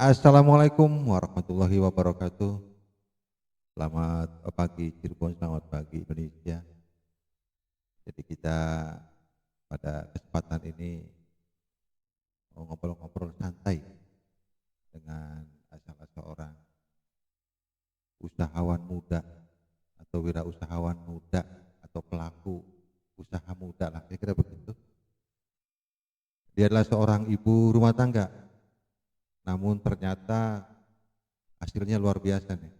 Assalamualaikum warahmatullahi wabarakatuh. Selamat pagi Cirebon, selamat pagi Indonesia. Jadi kita pada kesempatan ini mau ngobrol-ngobrol santai dengan salah seorang usahawan muda atau wirausahawan muda atau pelaku usaha muda lah, kira-kira begitu. Dia adalah seorang ibu rumah tangga, namun ternyata hasilnya luar biasa nih.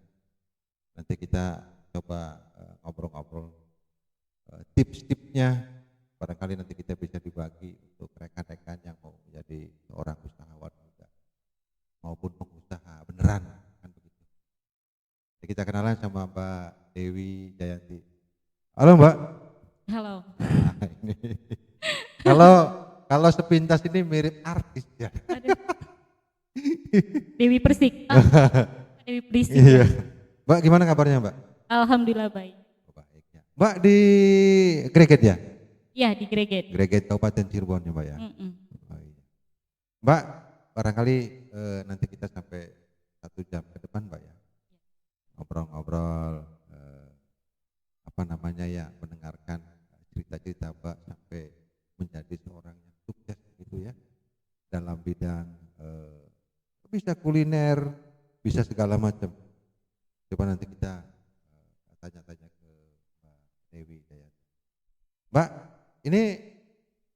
Nanti kita coba ngobrol-ngobrol tips-tipsnya, barangkali nanti kita bisa dibagi untuk rekan-rekan yang mau menjadi seorang usahawan muda maupun pengusaha beneran, kan begitu. Jadi kita kenalan sama Mbak Dewi Jayanti. Halo Mbak. Halo. Nah, ini. Kalau sepintas ini mirip artis ya. Aduh. Dewi Persik. Dewi Persik. Iya. Mbak gimana kabarnya Mbak? Alhamdulillah baik. Baik ya. Mbak di Greget ya? Iya di Greget. Greget Kabupaten Cirebon ya Mbak ya? Oh, iya. Mbak barangkali nanti kita sampai 1 jam ke depan Mbak ya, ngobrol-ngobrol apa namanya ya, mendengarkan cerita-cerita Mbak sampai menjadi seorang yang sukses gitu ya dalam bidang bisa kuliner, bisa segala macam. Coba nanti kita tanya-tanya ke Mbak Dewi ya. Mbak, ini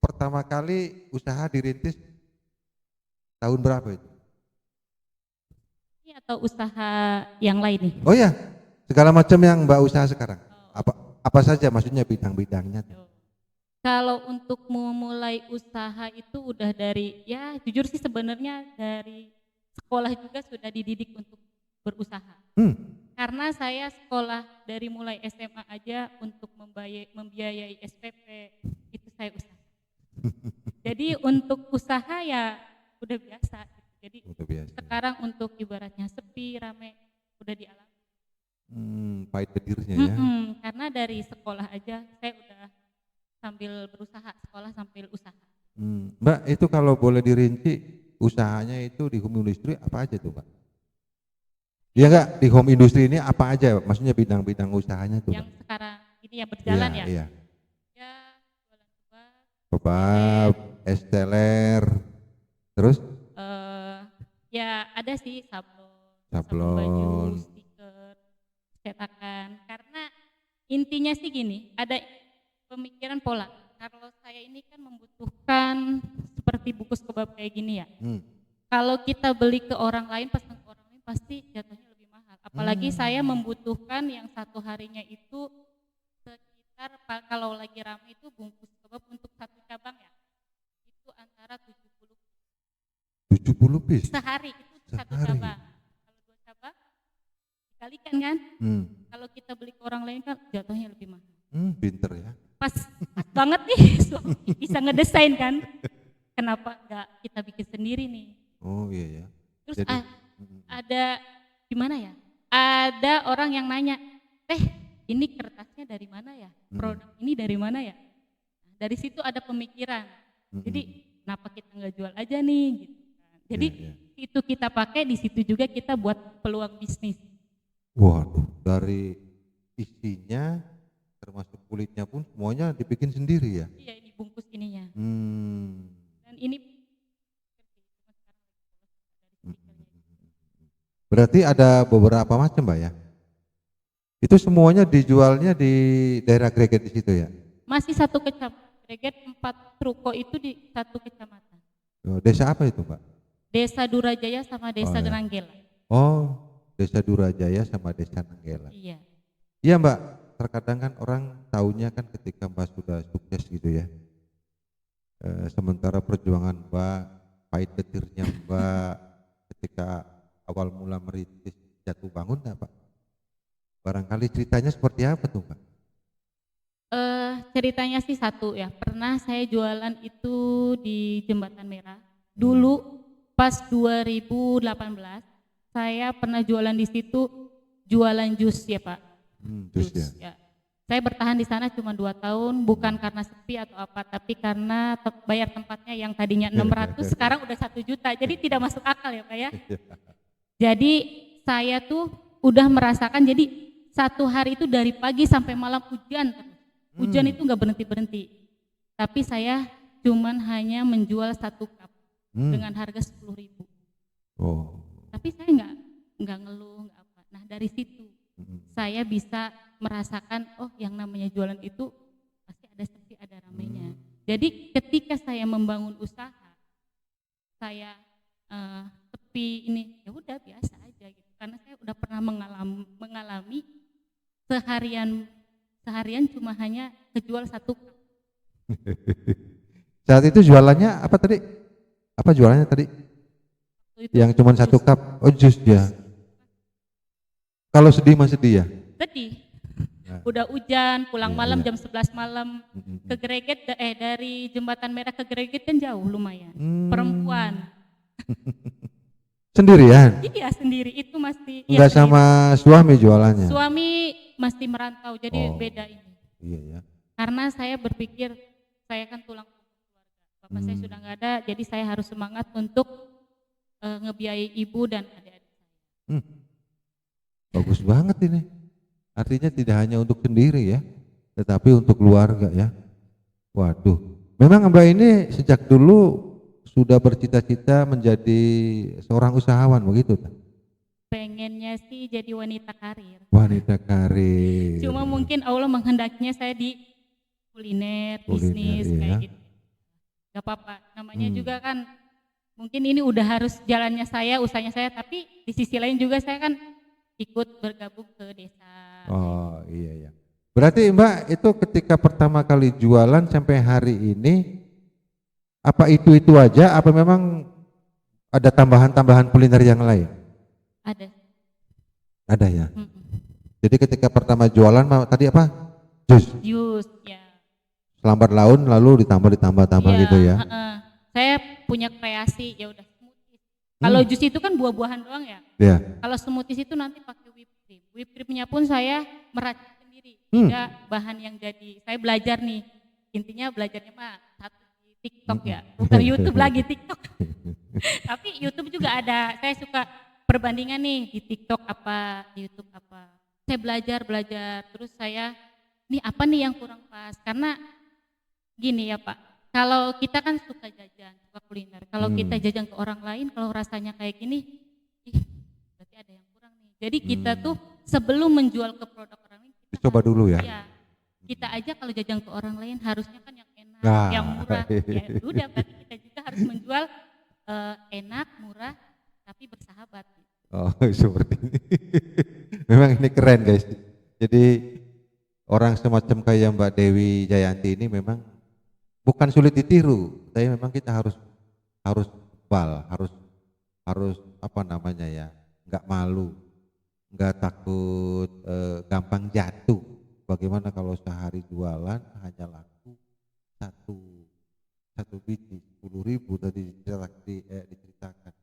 pertama kali usaha dirintis tahun berapa itu? Ini atau usaha yang lain nih? Oh ya, segala macam yang Mbak usaha sekarang. Apa saja maksudnya bidang-bidangnya? Kalau untuk memulai usaha itu udah dari, ya jujur sih sebenarnya dari sekolah juga sudah dididik untuk berusaha. Karena saya sekolah dari mulai SMA aja untuk membiayai SPP, itu saya usaha. Jadi untuk usaha ya udah biasa. Jadi sekarang untuk ibaratnya sepi, rame, udah dialami. Pahit petirnya ya. Karena dari sekolah aja saya udah sambil berusaha, sekolah sambil usaha. Mbak, itu kalau boleh dirinci usahanya itu di home industry apa aja tuh Mbak? Iya enggak, di home industry ini apa aja, maksudnya bidang-bidang usahanya tuh yang Mbak? Sekarang ini yang berjalan ya? Iya. Ya jualan kebab, es teler, terus? Ya ada sih sablon Sablon. baju, stiker, cetakan. Karena intinya sih gini, ada pemikiran pola. Kalau saya ini kan membutuhkan seperti bungkus kebab kayak gini ya. Kalau kita beli ke orang lain, pesan ke orang lain pasti jatuhnya lebih mahal. Apalagi saya membutuhkan yang 1 harinya itu sekitar, kalau lagi ramai itu bungkus kebab untuk 1 cabang ya, itu antara 70 piece? Sehari itu 1 cabang. Kalau 2 cabang dikalikan kan? Kalau kita beli ke orang lain kan jatuhnya lebih mahal. Pinter ya. Pas banget nih, bisa ngedesain kan? Kenapa enggak kita bikin sendiri nih? Oh iya ya. Terus ada gimana ya? Ada orang yang nanya, ini kertasnya dari mana ya? Produk ini dari mana ya? Nah, dari situ ada pemikiran. Jadi kenapa kita nggak jual aja nih? Gitu kan. Jadi itu kita pakai, di situ juga kita buat peluang bisnis. Waduh, dari isinya termasuk kulitnya pun semuanya dibikin sendiri ya? Iya, ini bungkus ininya. Dan ini berarti ada beberapa macam Mbak ya? Itu semuanya dijualnya di daerah Greget di situ ya? Masih 1 kecamatan. Greget 4 ruko itu di 1 kecamatan. Desa apa itu Mbak? Desa Durajaya sama Desa Nanggela. Oh, Desa Durajaya sama Desa Nanggela. Iya. Iya Mbak, terkadang kan orang taunya kan ketika Mbak sudah sukses gitu ya. Sementara perjuangan Mbak, pahit petirnya Mbak ketika awal mula merintis jatuh bangun enggak Pak? Barangkali ceritanya seperti apa tuh Mbak? Ceritanya sih satu ya, pernah saya jualan itu di Jembatan Merah. Dulu pas 2018 saya pernah jualan di situ, jualan jus ya Pak. Jus ya. Saya bertahan di sana cuma 2 tahun, bukan karena sepi atau apa, tapi karena bayar tempatnya yang tadinya 600 sekarang udah 1 juta, jadi tidak masuk akal ya Pak ya. Jadi saya tuh udah merasakan, jadi 1 hari itu dari pagi sampai malam hujan terus. Hujan itu nggak berhenti-berhenti. Tapi saya cuman hanya menjual 1 cup dengan harga 10.000. Oh. Tapi saya nggak ngeluh, nggak apa. Nah dari situ saya bisa merasakan, oh yang namanya jualan itu pasti ada sepi, ada ramainya. Jadi ketika saya membangun usaha, saya sepi ini, ya udah biasa aja gitu. Karena saya udah pernah mengalami seharian cuma hanya kejual 1 cup. Saat itu jualannya apa tadi? Apa jualannya tadi? Yang cuma 1 cup? Oh jus ya. Kalau sedih mah sedih ya? Sedih. Udah hujan, pulang malam jam 11 malam, ke Greget, dari Jembatan Merah ke Greget kan jauh lumayan. Perempuan. Sendirian? Iya sendiri, itu masih. Enggak ya, sama suami jualannya? Suami masih merantau, jadi beda ini. Iya ya. Karena saya berpikir, saya kan tulang punggung keluarga. Bapak saya sudah nggak ada, jadi saya harus semangat untuk ngebiayai ibu dan adik-adik saya. Bagus banget ini. Artinya tidak hanya untuk sendiri ya, tetapi untuk keluarga ya. Waduh, memang Mbak ini sejak dulu sudah bercita-cita menjadi seorang usahawan begitu? Pengennya sih jadi wanita karir. Wanita karir. Cuma mungkin Allah menghendakinya saya di kuliner bisnis iya. kayak gitu. Gak apa-apa, namanya juga kan mungkin ini udah harus jalannya saya, usahanya saya, tapi di sisi lain juga saya kan ikut bergabung ke desa. Oh iya ya. Berarti Mbak itu ketika pertama kali jualan sampai hari ini, apa itu aja, apa memang ada tambahan-tambahan kuliner yang lain? Ada. Ada ya. Jadi ketika pertama jualan tadi apa? Jus Ya. Selambat laun lalu ditambah gitu ya. Saya punya kreasi, ya udah smoothies. Kalau jus itu kan buah-buahan doang ya. Kalau smoothies itu nanti pakai whipped cream. Whipped creamnya pun saya meracik sendiri. Tidak bahan yang jadi. Saya belajar nih. Intinya belajarnya mah satu di TikTok ya. Bukan YouTube lagi, TikTok. Tapi YouTube juga ada. Saya suka perbandingan nih di TikTok apa, di YouTube apa. Saya belajar. Terus saya, ini apa nih yang kurang pas? Karena gini ya Pak, kalau kita kan suka jajan, suka kuliner. Kalau kita jajan ke orang lain, kalau rasanya kayak gini, berarti ada yang kurang nih. Jadi kita tuh sebelum menjual ke produk orang lain, kita coba dulu ya. Iya, kita aja kalau jajan ke orang lain harusnya kan yang enak, yang murah. Ya udah, berarti kita juga harus menjual enak, murah, tapi bersahabat. Oh seperti ini. Memang ini keren guys. Jadi orang semacam kayak Mbak Dewi Jayanti ini memang bukan sulit ditiru, tapi memang kita harus apa namanya ya, nggak malu, nggak takut gampang jatuh. Bagaimana kalau sehari jualan hanya laku satu biji 10.000 tadi diceritakan.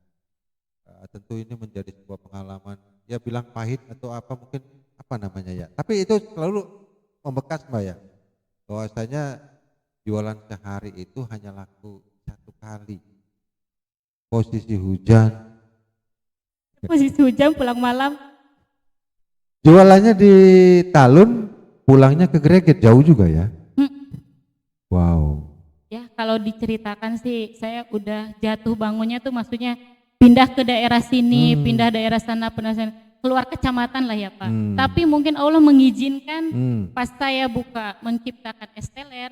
Tentu ini menjadi sebuah pengalaman, ya bilang pahit atau apa mungkin apa namanya ya. Tapi itu selalu membekas Mbak ya, bahwasanya jualan sehari itu hanya laku 1 kali. Posisi hujan pulang malam. Jualannya di Talun, pulangnya ke Greget, jauh juga ya. Wow. Ya kalau diceritakan sih saya udah jatuh bangunnya tuh maksudnya pindah ke daerah sini, pindah daerah sana, keluar kecamatan lah ya Pak. Tapi mungkin Allah mengizinkan pas saya menciptakan esteler.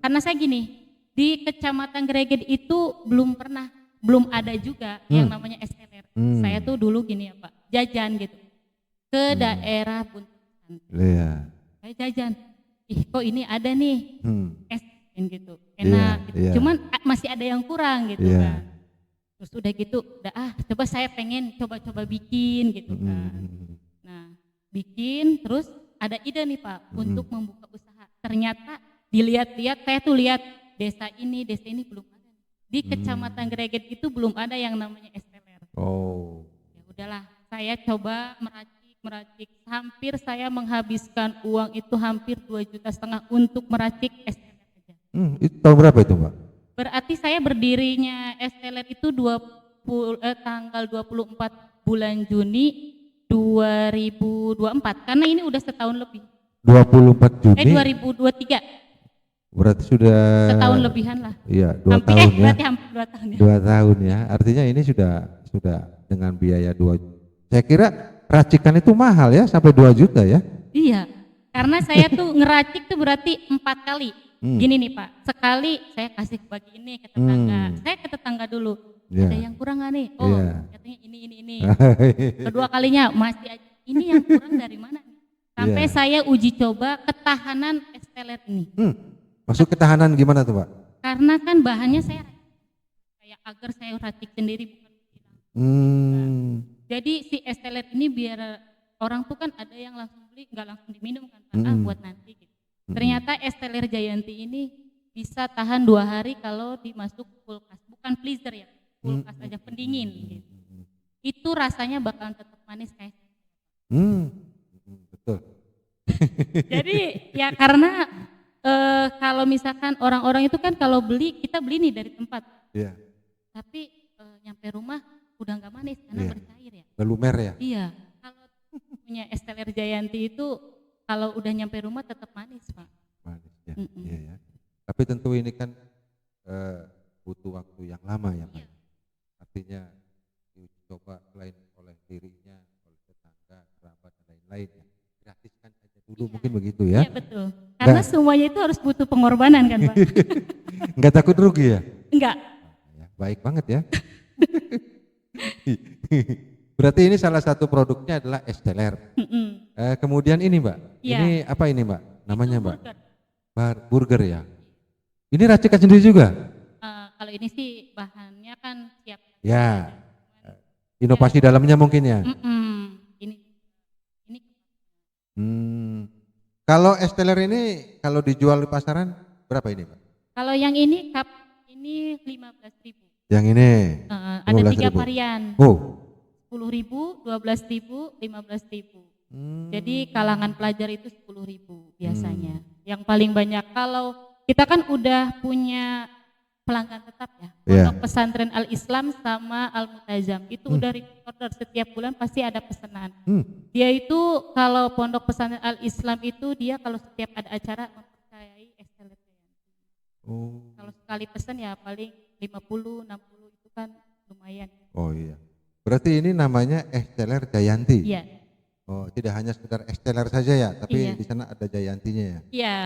Karena saya gini, di kecamatan Greget itu belum ada juga yang namanya esteler. Saya tuh dulu gini ya Pak, jajan gitu ke daerah Buntusan. Saya jajan, kok ini ada nih es gitu, enak gitu. Cuman masih ada yang kurang gitu kan. Terus udah gitu, coba saya pengen coba-coba bikin gitu kan. Nah, bikin terus ada ide nih Pak untuk membuka usaha. Ternyata dilihat-lihat, saya tuh lihat desa ini belum ada. Di Kecamatan Greget itu belum ada yang namanya esteler. Oh. Ya udahlah, saya coba meracik meracik. Hampir saya menghabiskan uang itu hampir 2,5 juta untuk meracik es teler aja. Itu tahun berapa itu, Mbak? Berarti saya berdirinya es teler itu tanggal 24 bulan Juni 2024 karena ini udah setahun lebih. 24 Juni. 2023. Berarti sudah setahun lebihan lah. Iya, 2 tahun ya. Berarti hampir 2 tahun ya. 2 tahun ya. Artinya ini sudah dengan biaya 2. Saya kira racikan itu mahal ya, sampai 2 juta ya. Iya. Karena saya tuh ngeracik tuh berarti 4 kali. Gini nih Pak, sekali saya kasih bagi ini ke tetangga. Saya ke tetangga dulu. Ada yang kurang nggak nih? Oh, katanya ini. Kedua kalinya masih aja. Ini yang kurang dari mana nih? Sampai saya uji coba ketahanan es teler ini. Maksud ketahanan gimana tuh, Pak? Karena kan bahannya saya kayak agar saya racik sendiri bukan bilang. Jadi si es teler ini biar orang tuh kan ada yang langsung beli nggak langsung diminum kan Pak, buat nanti gitu. Ternyata es teler Jayanti ini bisa tahan 2 hari kalau dimasuk kulkas, bukan freezer ya, kulkas aja pendingin gitu. Itu rasanya bakalan tetap manis kayak. Betul. Jadi ya karena kalau misalkan orang-orang itu kan kalau beli, kita beli nih dari tempat. Iya. Tapi nyampe rumah udah nggak manis karena bercair ya. Lumer ya? Iya. Kalau punya es teler Jayanti itu kalau udah nyampe rumah tetap manis, Pak. Manis ya. Iya ya. Tapi tentu ini kan butuh waktu yang lama ya, Pak. Artinya dicoba selain oleh dirinya, oleh tetangga, kerabat dan lain-lain ya. Gratiskan saja dulu mungkin begitu ya. Iya betul. Karena semuanya itu harus butuh pengorbanan kan Pak. Enggak takut rugi ya? Enggak. Ya, baik banget ya. Berarti ini salah satu produknya adalah es teler. Kemudian ini Mbak, ini apa ini Mbak? Namanya Mbak? Burger ya. Ini racikan sendiri juga? Kalau ini sih bahannya kan siap. Ya. Inovasi dalamnya mungkin ya. Kalau es teler ini kalau dijual di pasaran berapa ini Pak? Kalau yang ini cup ini 15.000. Yang ini? Ada 3 varian. 10.000, 12.000, 15.000. Jadi kalangan pelajar itu 10.000 biasanya. Yang paling banyak kalau kita kan udah punya pelanggan tetap ya. Pondok Pesantren Al Islam sama Al Mutazam itu udah repeat order, setiap bulan pasti ada pesanan. Dia itu kalau Pondok Pesantren Al Islam itu dia kalau setiap ada acara mempercayai es teler Jayanti. Kalau sekali pesan ya paling 50, 60 itu kan lumayan. Oh iya. Berarti ini namanya es teler Jayanti. Iya. Oh, tidak hanya sekedar es teler saja ya, tapi di sana ada Jayantinya ya. Iya,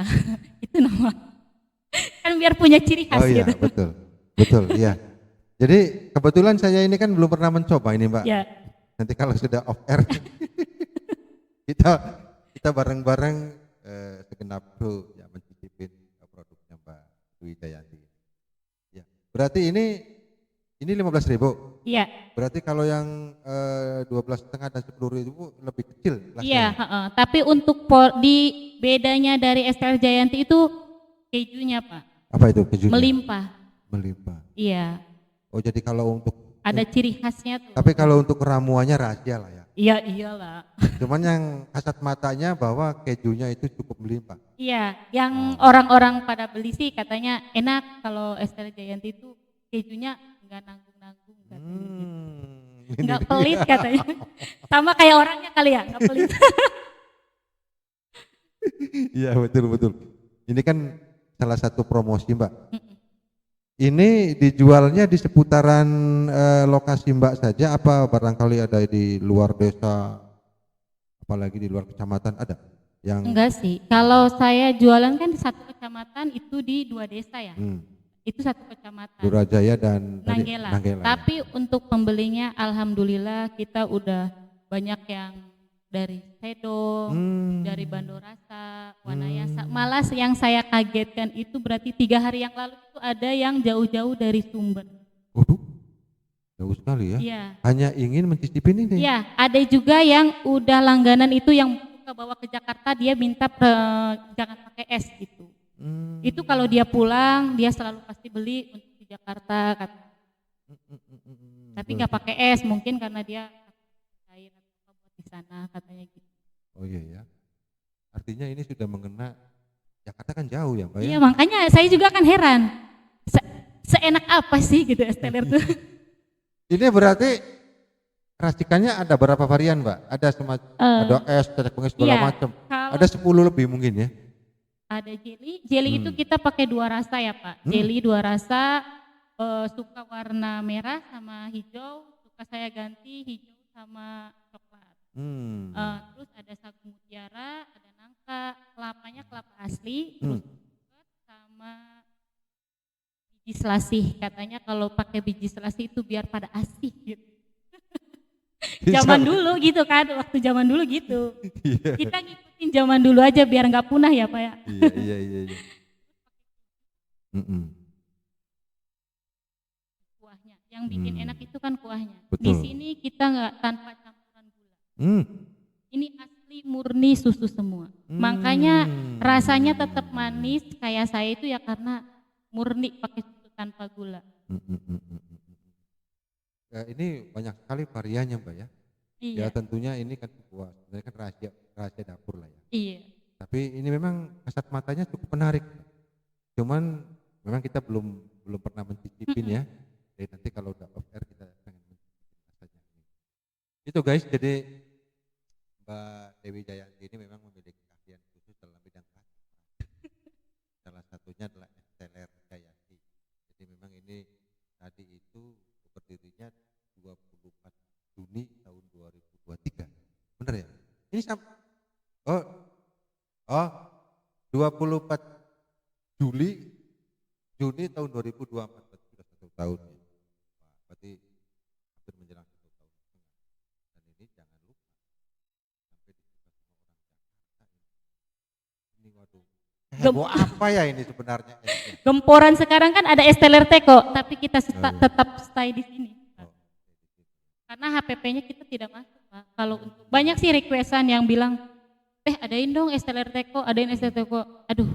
itu nama. Kan biar punya ciri khas. Oh iya, gitu. Betul, iya. Jadi kebetulan saya ini kan belum pernah mencoba ini Mbak. Iya. Nanti kalau sudah off air kita bareng-bareng segenap kru ya mencicipin produknya Mbak Dwi Jayanti. Ya, berarti ini 15.000. Iya. Berarti kalau yang 12,5 dan 10.000 lebih kecil. Iya, tapi untuk bedanya dari es teler Jayanti itu kejunya Pak. Apa itu kejunya? Melimpah. Iya. Oh jadi kalau untuk ada ciri khasnya tuh. Tapi kalau untuk ramuannya rahasia lah ya. Iya iyalah. Cuman yang kasat matanya bahwa kejunya itu cukup melimpah. Iya, yang orang-orang pada beli sih katanya enak kalau es teler Jayanti itu kejunya enggak nanggung-nanggung katanya gitu. Enggak pelit katanya. Sama kayak orangnya kali ya, enggak pelit. Iya betul. Ini kan salah satu promosi Mbak. Ini dijualnya di seputaran lokasi Mbak saja apa barangkali ada di luar desa, apalagi di luar kecamatan ada? Enggak sih, kalau saya jualan kan di satu kecamatan itu di 2 desa ya. Itu satu kecamatan. Durajaya dan Nanggela. Tapi untuk pembelinya alhamdulillah kita udah banyak yang dari Sedong, dari Bandorasa, Wanayasa. Malah yang saya kagetkan itu berarti 3 hari yang lalu itu ada yang jauh-jauh dari Sumber. Waduh, jauh sekali ya? Iya. Hanya ingin mencicipin ini? Iya, ada juga yang udah langganan itu yang bawa ke Jakarta dia minta jangan pakai es gitu. Itu kalau dia pulang dia selalu pasti beli untuk di Jakarta. Tapi nggak pakai es mungkin karena dia air atau buat di sana katanya gitu. Oh iya ya. Artinya ini sudah mengena, Jakarta kan jauh ya Mbak ya? Iya makanya saya juga kan heran, seenak apa sih gitu es teler tuh. Ini berarti racikannya ada berapa varian Mbak? Ada ada es, ada segala Iya, macam. kalau Ada 10 lebih mungkin ya? ada jelly itu kita pakai 2 rasa ya Pak. Jelly 2 rasa, suka warna merah sama hijau, suka saya ganti hijau sama coklat. Terus ada sagu mutiara, ada nangka, kelapanya kelapa asli, terus sama biji selasih. Katanya kalau pakai biji selasih itu biar pada asih gitu. Zaman dulu gitu kan, waktu zaman dulu gitu. Iya. Kita ngikutin zaman dulu aja biar nggak punah ya Pak ya. Iya. Kuahnya, yang bikin enak itu kan kuahnya. Betul. Di sini kita nggak tanpa campuran gula. Ini asli murni susu semua. Makanya rasanya tetap manis kayak saya itu ya karena murni pakai susu tanpa gula. Ini banyak sekali variannya Mbak ya. Ya Iya. tentunya ini kan sebuah, sebenarnya kan rahasia dapur lah ya. Iya. Tapi ini memang kasat matanya cukup menarik. Cuman memang kita belum pernah mencicipin ya. Jadi nanti kalau udah off air kita pengen mencicipin rasanya. Itu guys, jadi Mbak Dewi Jayanti ini memang memiliki keahlian khusus dalam bidang rasa. Salah satunya adalah es teler Jayanti. Jadi memang ini tadi itu berdirinya 24 Juni tahun 2023. Benar ya? Ini oh 24 Juni tahun 2024, berarti sudah 1 tahun ya. Berarti hampir menjelang 1 tahun setengah. Dan ini jangan lupa sampai disuka sama orang Jakarta ini waduh. Heboh apa ya ini sebenarnya esnya? Gemporan sekarang kan ada es teler teko, tapi kita tetap stay di sini. Karena HPP-nya kita tidak masuk Pak. Kalau untuk banyak sih requestan yang bilang, adain dong es teler teko, adain es teler teko. Aduh,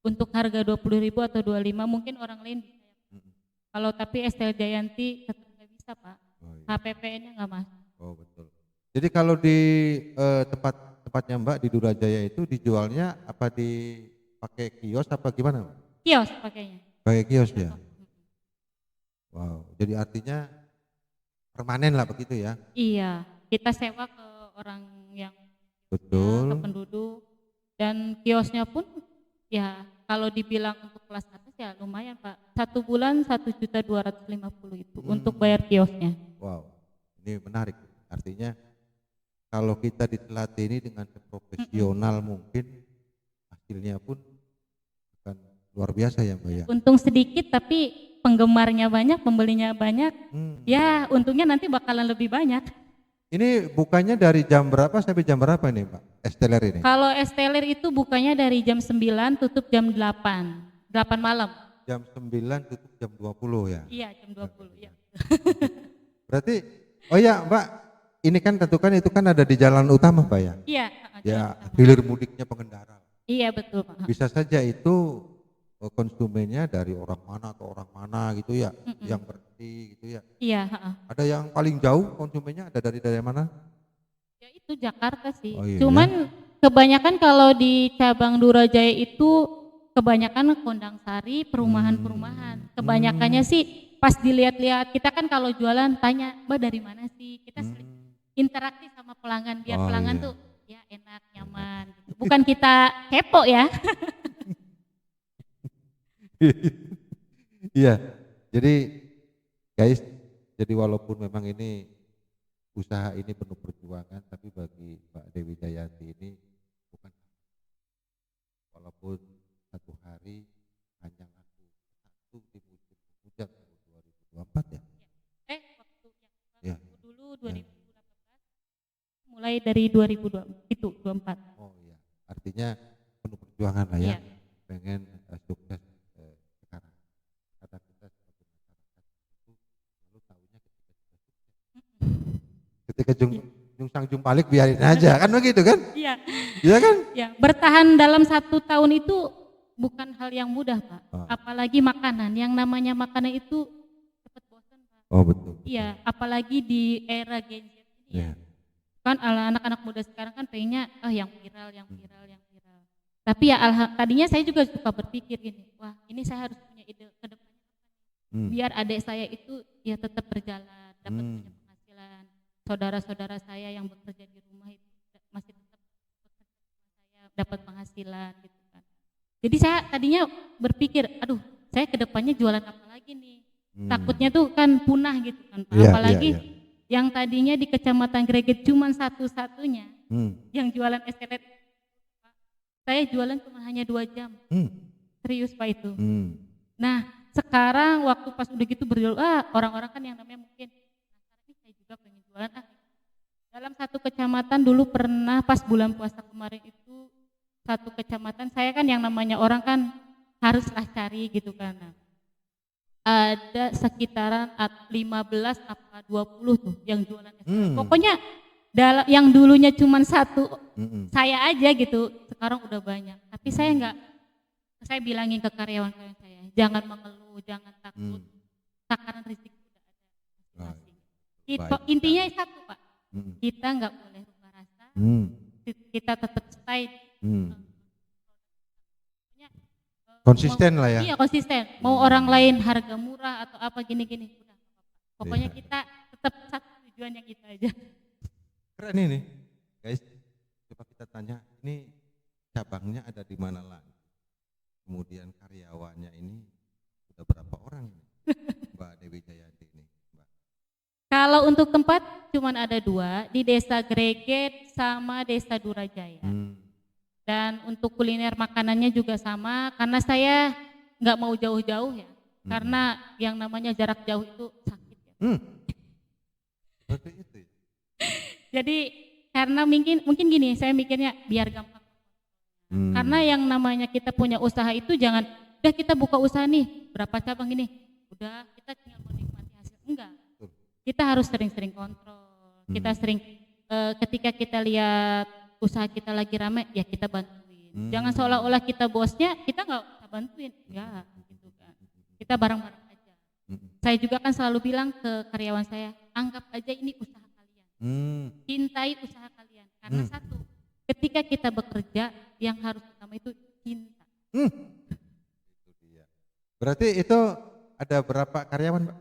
untuk harga 20.000 atau 25 mungkin orang lain bisa. Kalau tapi es teler Jayanti tetap nggak bisa Pak. HPP-nya nggak masuk. Oh betul. Jadi kalau di tempatnya Mbak di Durajaya itu dijualnya apa pakai kios apa gimana Mbak? Kios pakainya. Pakai kios ya. Wow. Jadi artinya permanen lah begitu ya? Iya. Kita sewa ke orang yang betul. Ke penduduk dan kiosnya pun ya kalau dibilang untuk kelas atas ya lumayan Pak. 1 bulan 1.250.000 itu untuk bayar kiosnya. Wow. Ini menarik. Artinya kalau kita ditelatih ini dengan seprofesional mungkin hasilnya pun akan luar biasa ya Mbak ya. Untung sedikit tapi penggemarnya banyak, pembelinya banyak. Ya untungnya nanti bakalan lebih banyak. Ini bukannya dari jam berapa sampai jam berapa nih Pak es teler ini? Kalau es teler itu bukannya dari jam 9 tutup jam 8 malam. Jam 9 tutup jam 20 ya? Iya jam 20 ya. Berarti oh ya Mbak, ini kan tentu kan itu kan ada di jalan utama Pak ya? Iya. Ya hilir mudiknya pengendara. Iya betul Pak. Bisa saja itu konsumennya dari orang mana atau orang mana gitu ya, yang bersih gitu ya. Iya. Ada yang paling jauh konsumennya ada dari mana? Ya itu Jakarta sih. Oh, iya, cuman kebanyakan kalau di cabang Durajaya itu kebanyakan Kondang Sari, perumahan-perumahan. Kebanyakannya sih pas dilihat-lihat, kita kan kalau jualan tanya, Mbak dari mana sih? Kita sering interaksi sama pelanggan biar pelanggan tuh ya enak, nyaman gitu. Bukan kita kepo ya. Iya. Jadi guys, jadi walaupun memang ini usaha ini penuh perjuangan, tapi bagi Mbak Dewi Jayanti ini bukan, walaupun satu hari hanya aku satu di musim hujan tahun 2024 ya. Waktu dulu 2018 mulai dari 2024. Oh iya, artinya penuh perjuangan lah ya. Pengen sukses sekarang. Kata kita sebagai masyarakat itu selalu tahunya ketika kita sukses. Ketika Jungsang Jumpalik biarin aja kan begitu kan? Iya. Iya kan? Ya, bertahan dalam 1 tahun itu bukan hal yang mudah Pak. Apalagi makanan, yang namanya makanan itu cepat bosan Pak. Oh betul. Iya, apalagi di era Gen Z ini ya. kan anak-anak muda sekarang kan pengennya yang viral, yang viral, yang viral. Tapi ya tadinya saya juga suka berpikir gini, wah ini saya harus punya ide ke depannya biar adik saya itu ya tetap berjalan, dapat punya penghasilan. Saudara-saudara saya yang bekerja di rumah itu masih tetap bekerja sama saya, dapat penghasilan gitu kan. Jadi saya tadinya berpikir, aduh saya ke depannya jualan apa lagi nih? Takutnya tuh kan punah gitu kan, Pak. Apalagi yang tadinya di Kecamatan Greget cuma satu-satunya yang jualan es teler, saya jualan cuma hanya 2 jam. Serius Pak itu. Nah sekarang waktu pas udah gitu berjualan, orang-orang kan yang namanya mungkin ini saya juga pengen jualan. Dalam satu kecamatan dulu pernah pas bulan puasa kemarin itu, satu kecamatan saya kan yang namanya orang kan haruslah cari gitu kan. Nah, ada sekitaran 15 apa 20 tuh yang jualan es teler. Pokoknya yang dulunya cuma satu saya aja gitu, sekarang udah banyak. Tapi saya bilangin ke karyawan saya, jangan mengeluh, jangan takut, takaran rezeki sudah ada masing-masing. Intinya satu Pak, kita nggak boleh lupa rasa, kita tetap stay. Konsisten lah ya. Iya konsisten. Mau orang lain harga murah atau apa gini-gini, udah. Pokoknya kita tetap satu tujuan yang itu aja. Keren ini, guys. Coba kita tanya, ini cabangnya ada di mana lagi? Kemudian karyawannya ini sudah berapa orang ini? Mbak Dewi Jayanti ini, Mbak. Kalau untuk tempat cuma ada 2, di Desa Greget sama Desa Durajaya. Dan untuk kuliner makanannya juga sama, karena saya nggak mau jauh-jauh ya, karena yang namanya jarak jauh itu sakit ya. Seperti itu ya? Jadi karena mungkin gini, saya mikirnya biar gampang. Karena yang namanya kita punya usaha itu jangan, udah kita buka usaha nih, berapa cabang ini, udah kita tinggal menikmati hasil. Enggak, kita harus sering-sering kontrol, kita sering, ketika kita lihat usaha kita lagi ramai, ya kita bantuin. Jangan seolah-olah kita bosnya, kita nggak usah bantuin, enggak gitu kan. Kita bareng-bareng aja. Saya juga kan selalu bilang ke karyawan saya, anggap aja ini usaha kalian, cintai usaha kalian, karena satu, ketika kita bekerja yang harus utama itu cinta. Itu dia. Berarti itu ada berapa karyawan, Mbak?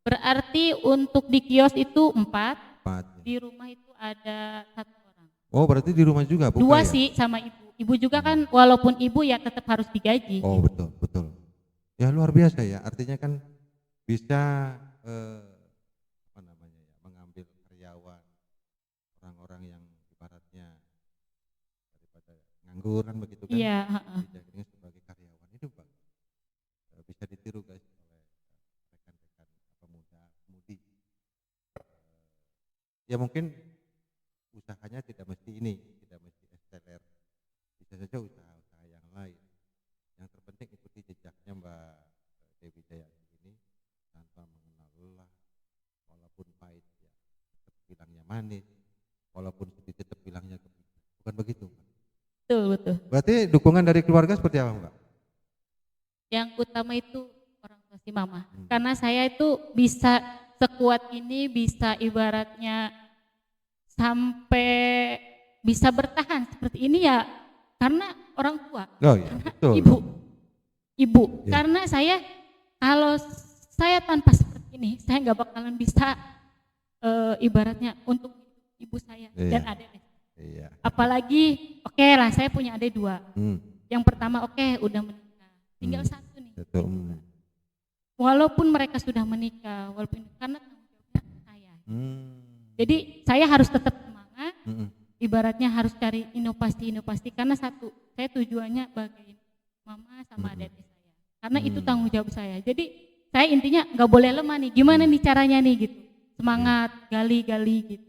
Berarti untuk di kios itu 4, ya. Di rumah itu ada 1 orang. Oh berarti di rumah juga buka 2 ya? sih sama ibu. Ibu juga kan walaupun ibu ya tetap harus digaji. Oh betul, betul. Ya luar biasa ya, artinya kan bisa mengambil karyawan, orang-orang yang ibaratnya daripada nganggur kan begitu kan? Iya. Dijadikan sebagai karyawan, itu Pak bisa ditiru guys oleh rekan-rekan pemuda-pemudi. Ya mungkin usahanya tidak mesti ini, tidak mesti es teler, bisa saja usaha-usaha yang lain. Yang terpenting ikuti jejaknya Mbak Dewi Jayanti ini tanpa mengenal lelah, walaupun pahit ya tetap bilangnya manis, walaupun sedih tetap bilangnya gembira. Bukan begitu Mbak? Betul. Berarti dukungan dari keluarga seperti apa Mbak? Yang utama itu orang tua si mama, karena saya itu bisa sekuat ini, bisa ibaratnya sampai bisa bertahan seperti ini ya karena orang tua, karena betul. ibu. Ya. Karena kalau saya tanpa seperti ini, saya nggak bakalan bisa ibaratnya untuk ibu saya dan adik. Iya. Apalagi lah saya punya adik 2. Yang pertama udah menikah, tinggal 1 nih. Betul. Walaupun mereka sudah menikah, karena tanggung jawabnya saya. Jadi saya harus tetap semangat, ibaratnya harus cari inovasi karena satu, saya tujuannya bagi mama sama adik saya, karena itu tanggung jawab saya. Jadi saya intinya nggak boleh lemah nih, gimana nih caranya nih gitu, semangat, gali gitu.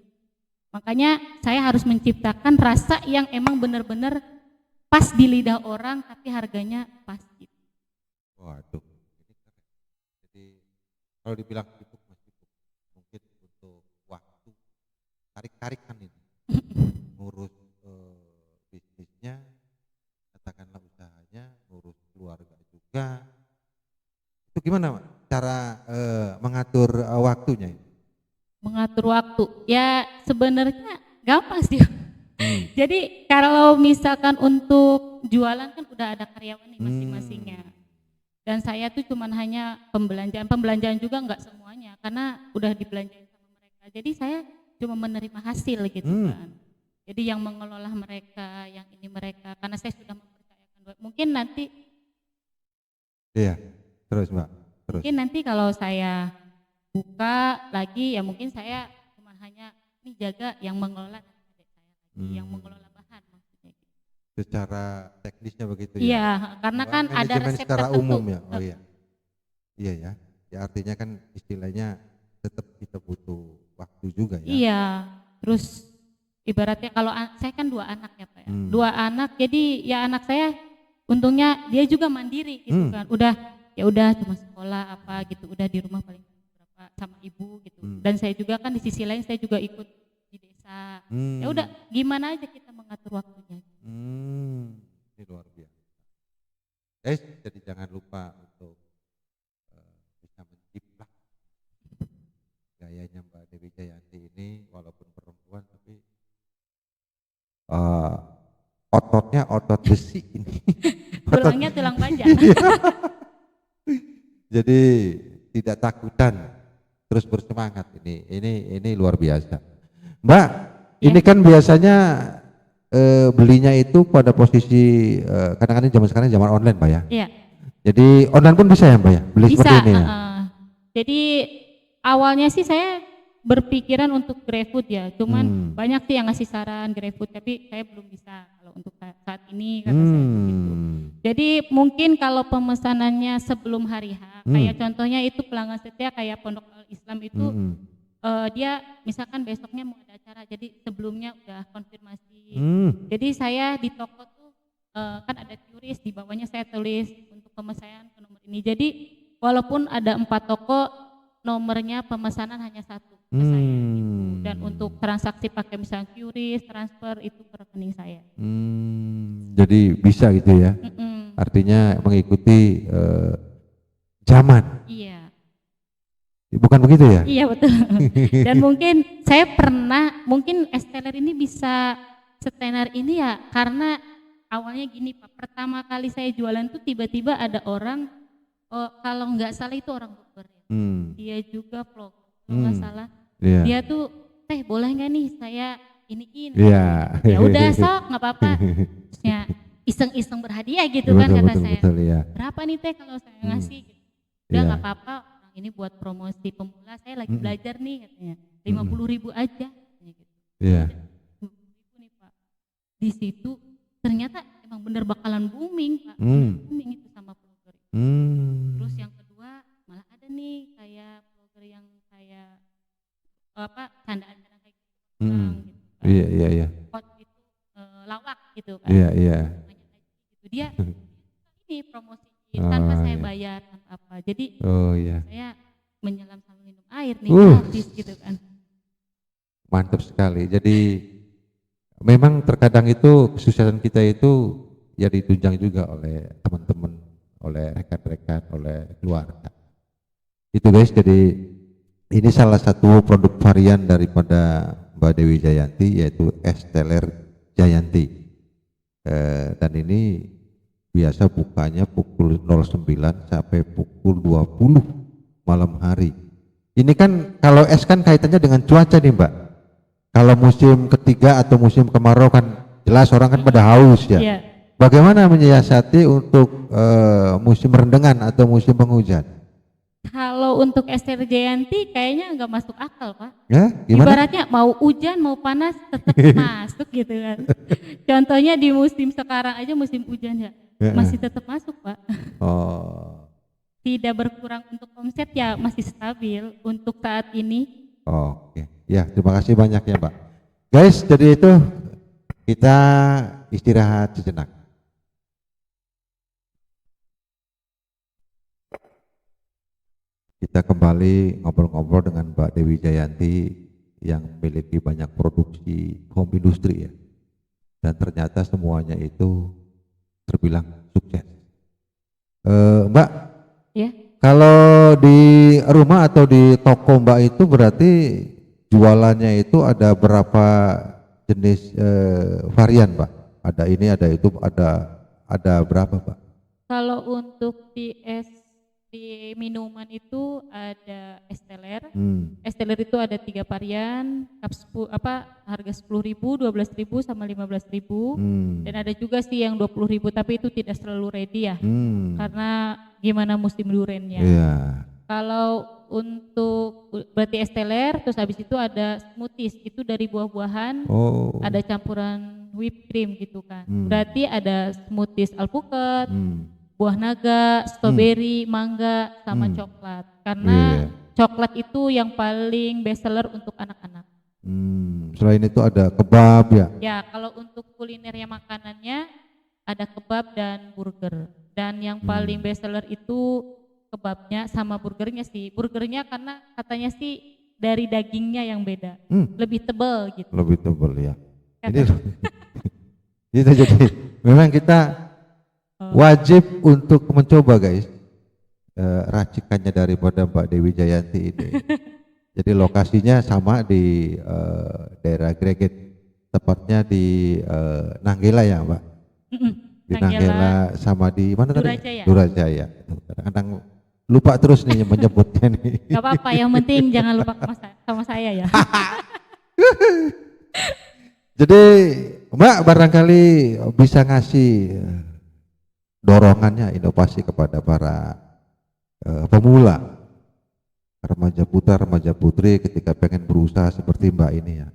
Makanya saya harus menciptakan rasa yang emang benar-benar pas di lidah orang, tapi harganya pas gitu. Waduh, jadi kalau dibilang sibuk mungkin untuk waktu tarik-tarikan ini ngurus bisnisnya, katakanlah usahanya, ngurus keluarga juga. Itu gimana Pak cara mengatur waktunya? Mengatur waktu ya sebenarnya gampang sih. Jadi kalau misalkan untuk jualan kan udah ada karyawan nih masing-masingnya. Dan saya tuh cuman hanya pembelanjaan juga enggak semuanya karena udah dibelanjain sama mereka. Jadi saya cuma menerima hasil gitu kan. Jadi yang mengelola mereka, yang ini mereka, karena saya sudah mempercayakan. Mungkin nanti. Iya, terus Mbak. Terus. Mungkin nanti kalau saya buka lagi ya mungkin saya cuma hanya ini jaga yang mengelola adik saya lagi, yang mengelola bahan maksudnya. Secara teknisnya begitu ya? Iya, karena kan ada resep secara tertentu. umum ya? Oh iya. Iya ya. Ya artinya kan istilahnya tetap kita butuh waktu juga ya? Iya, terus ibaratnya kalau saya kan 2 anak ya Pak ya. 2 anak, jadi ya anak saya untungnya dia juga mandiri gitu kan. Udah cuma sekolah apa gitu, udah di rumah paling berapa sama ibu gitu. Dan saya juga kan di sisi lain saya juga ikut di desa. Ya udah gimana aja kita mengatur waktunya. Ini luar biasa. Guys, jadi jangan lupa untuk bisa menjiplak gayanya Mbak Dewi Jayanti ini, walaupun perempuan tapi ototnya otot besi ini. Tulangnya tulang baja. Jadi tidak takutan, terus bersemangat ini luar biasa. Mbak, ini kan biasanya belinya itu pada posisi kadang-kadang zaman sekarang zaman online Mbak ya. Iya. Jadi online pun bisa ya Mbak ya, beli bisa, seperti ini ya. Jadi awalnya sih saya berpikiran untuk GrabFood ya, cuman banyak sih yang ngasih saran GrabFood, tapi saya belum bisa kalau untuk saat ini kata saya begitu. Jadi mungkin kalau pemesanannya sebelum hari H, kayak contohnya itu pelanggan setia kayak Pondok Islam itu, dia misalkan besoknya mau ada acara, jadi sebelumnya udah konfirmasi. Jadi saya di toko tuh kan ada QRIS, di bawahnya saya tulis untuk pemesanan ke nomor ini. Jadi walaupun ada 4 toko, nomornya pemesanan hanya 1 ke saya gitu. Dan untuk transaksi pakai misalnya QRIS, transfer itu ke rekening saya. Jadi bisa gitu ya. Artinya mengikuti zaman. Iya. Bukan begitu ya? Iya betul. Dan mungkin saya pernah, mungkin Esteller ini bisa setenar ini ya karena awalnya gini Pak, pertama kali saya jualan tuh tiba-tiba ada orang, kalau nggak salah itu orang Bogor ya. Dia juga vlog, kalau nggak salah. Dia tuh, teh boleh nggak nih saya iniin? Ya udah sok nggak apa-apa. Terusnya iseng-iseng berhadiah gitu kan kata saya. Berapa nih teh kalau saya ngasih? Udah nggak apa-apa. Ini buat promosi pemula, saya lagi belajar nih katanya, 50.000 aja. Iya. 50.000 nih Pak. Di situ ternyata emang bener bakalan booming Pak. Booming itu sama vlogger. Terus yang kedua malah ada nih kayak vlogger yang kayak candaan-candaan kayak gitu. Gitu kan. Iya. Pot itu lawak gitu kan. Iya. Gitu. Dia ini promosi tanpa saya bayar tanpa apa. Jadi saya menyelam sambil minum air nih gratis gitu kan. Mantap sekali. Jadi memang terkadang itu kesuksesan kita itu ya ditunjang juga oleh teman-teman, oleh rekan-rekan, oleh keluarga. Itu guys, jadi ini salah satu produk varian daripada Mbak Dewi Jayanti yaitu Esteller Jayanti. Dan ini biasa bukanya pukul 09 sampai pukul 20 malam hari. Ini kan kalau es kan kaitannya dengan cuaca nih Mbak. Kalau musim ketiga atau musim kemarau kan jelas orang kan pada haus ya. Yeah. Bagaimana menyiasati untuk musim rendengan atau musim penghujan? Kalau untuk Esteller Jayanti kayaknya nggak masuk akal Pak. Ya, gimana? Ibaratnya mau hujan mau panas tetap masuk gitu kan. Contohnya di musim sekarang aja musim hujan ya. Masih tetap masuk Pak. Tidak berkurang untuk omset ya masih stabil untuk saat ini. Oke, ya terima kasih banyak ya Mbak. Guys, jadi itu kita istirahat sejenak. Kita kembali ngobrol-ngobrol dengan Mbak Dewi Jayanti yang memiliki banyak produksi home industry ya. Dan ternyata semuanya itu terbilang sukses. Mbak, ya. Kalau di rumah atau di toko Mbak itu berarti jualannya itu ada berapa jenis varian Pak? Ada ini, ada itu, ada berapa Pak? Kalau untuk di minuman itu ada Esteller. Esteller itu ada 3 varian, harga 10.000, 12.000 sama 15.000. Dan ada juga sih yang 20.000 tapi itu tidak selalu ready ya. Karena gimana musim durennya. Kalau untuk berarti Esteller, terus habis itu ada smoothies, itu dari buah-buahan. Ada campuran whipped cream gitu kan. Berarti ada smoothies alpukat, buah naga, stroberi, mangga, sama coklat. Karena coklat itu yang paling best seller untuk anak-anak. Selain itu ada kebab ya? Ya, kalau untuk kulinernya makanannya ada kebab dan burger. Dan yang paling best seller itu kebabnya sama burgernya sih. Burgernya karena katanya sih dari dagingnya yang beda. Lebih tebal gitu. Lebih tebal ya. Ini jadi memang kita wajib untuk mencoba guys, racikannya daripada Mbak Dewi Jayanti ini. Jadi lokasinya sama di daerah Greget, tepatnya di Nanggela ya Mbak. Di Nanggela sama di mana tadi? Durajaya. Kadang lupa terus nih menyebutnya nih. Gak apa-apa, yang penting jangan lupa sama saya ya. Jadi Mbak barangkali bisa ngasih dorongannya inovasi kepada para pemula, remaja putra, remaja putri ketika pengen berusaha seperti Mbak ini ya.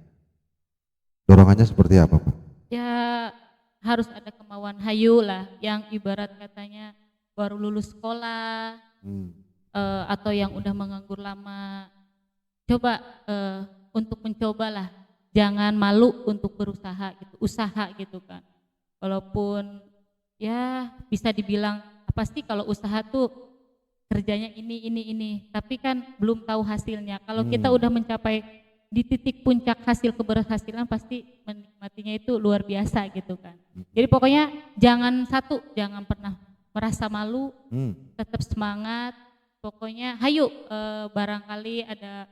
Dorongannya seperti apa Pak? Ya harus ada kemauan hayu lah, yang ibarat katanya baru lulus sekolah atau yang udah menganggur lama. Coba untuk mencobalah, jangan malu untuk berusaha gitu, usaha gitu kan. Walaupun ya bisa dibilang pasti kalau usaha tuh kerjanya ini, tapi kan belum tahu hasilnya. Kalau kita udah mencapai di titik puncak hasil keberhasilan pasti menikmatinya itu luar biasa gitu kan. Jadi pokoknya jangan pernah merasa malu, tetap semangat. Pokoknya hayu, barangkali ada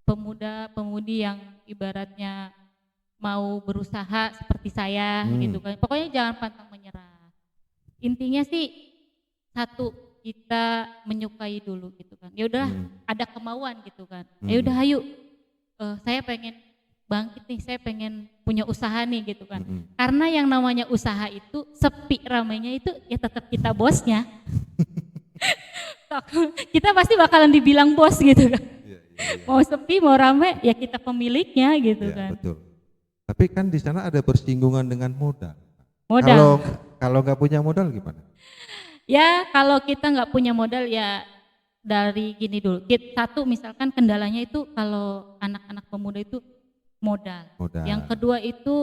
pemuda-pemudi yang ibaratnya mau berusaha seperti saya gitu kan. Pokoknya jangan pantang menyerah. Intinya sih satu, kita menyukai dulu gitu kan. Ya udah ada kemauan gitu kan. Ya udah hayu, saya pengen bangkit nih, saya pengen punya usaha nih gitu kan. Karena yang namanya usaha itu sepi ramainya itu ya tetap kita bosnya. Kita pasti bakalan dibilang bos gitu kan. Mau sepi mau rame ya kita pemiliknya gitu kan. Betul. Tapi kan di sana ada bersinggungan dengan modal. Kalau nggak punya modal gimana? Ya kalau kita nggak punya modal ya dari gini dulu. Satu misalkan kendalanya itu kalau anak-anak pemuda itu modal. Yang kedua itu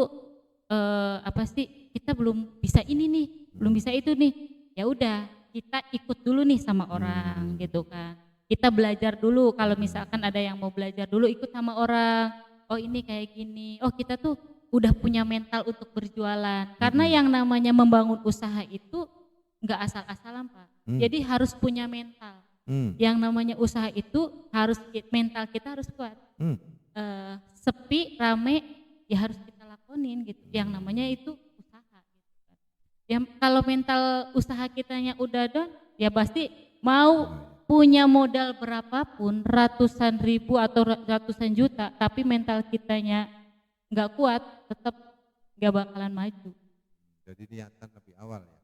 kita belum bisa ini nih, belum bisa itu nih. Ya udah kita ikut dulu nih sama orang gitu kan. Kita belajar dulu, kalau misalkan ada yang mau belajar dulu ikut sama orang. Oh ini kayak gini. Oh kita tuh udah punya mental untuk berjualan. Karena yang namanya membangun usaha itu nggak asal-asalan Pak. Jadi harus punya mental. Yang namanya usaha itu mental kita harus kuat. Sepi, rame, ya harus kita lakonin gitu. Yang namanya itu usaha. Gitu kan. Ya kalau mental usaha kitanya udah down, ya pasti mau punya modal berapapun, ratusan ribu atau ratusan juta, tapi mental kitanya nggak kuat, tetap nggak bakalan maju. Jadi niatkan lebih awal ya?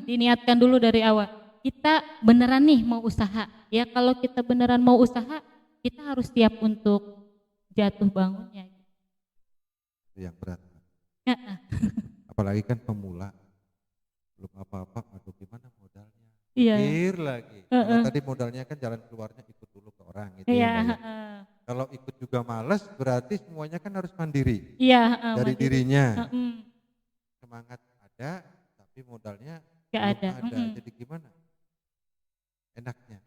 Diniatkan dulu dari awal. Kita beneran nih mau usaha. Ya kalau kita beneran mau usaha, kita harus siap untuk jatuh bangunnya. Itu yang berat. Apalagi kan pemula, belum apa-apa, aduh gimana modalnya? Pikir lagi. Kalau tadi modalnya kan jalan keluarnya ikut dulu ke orang gitu ya. Kalau ikut juga males, berarti semuanya kan harus mandiri. Dari mandiri. Dirinya. Semangat ada, tapi modalnya gak ada. Jadi gimana? Enaknya.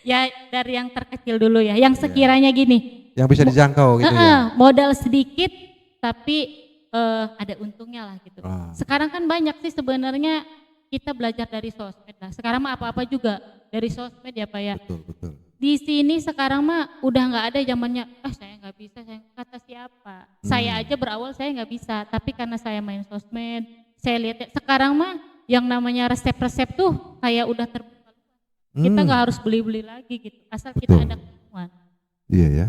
Ya dari yang terkecil dulu ya, yang sekiranya gini. Yang bisa dijangkau gitu ya. Modal sedikit, tapi ada untungnya lah gitu. Sekarang kan banyak sih sebenarnya kita belajar dari sosmed lah. Sekarang mah apa-apa juga dari sosmed ya Pak ya. Betul. Di sini sekarang mah udah nggak ada zamannya, saya nggak bisa, kata siapa. Saya aja berawal saya nggak bisa, tapi karena saya main sosmed, saya lihat sekarang mah yang namanya resep-resep tuh kayak udah terbuka. Kita nggak harus beli-beli lagi gitu, asal kita Betul. ada kemauan. Iya ya.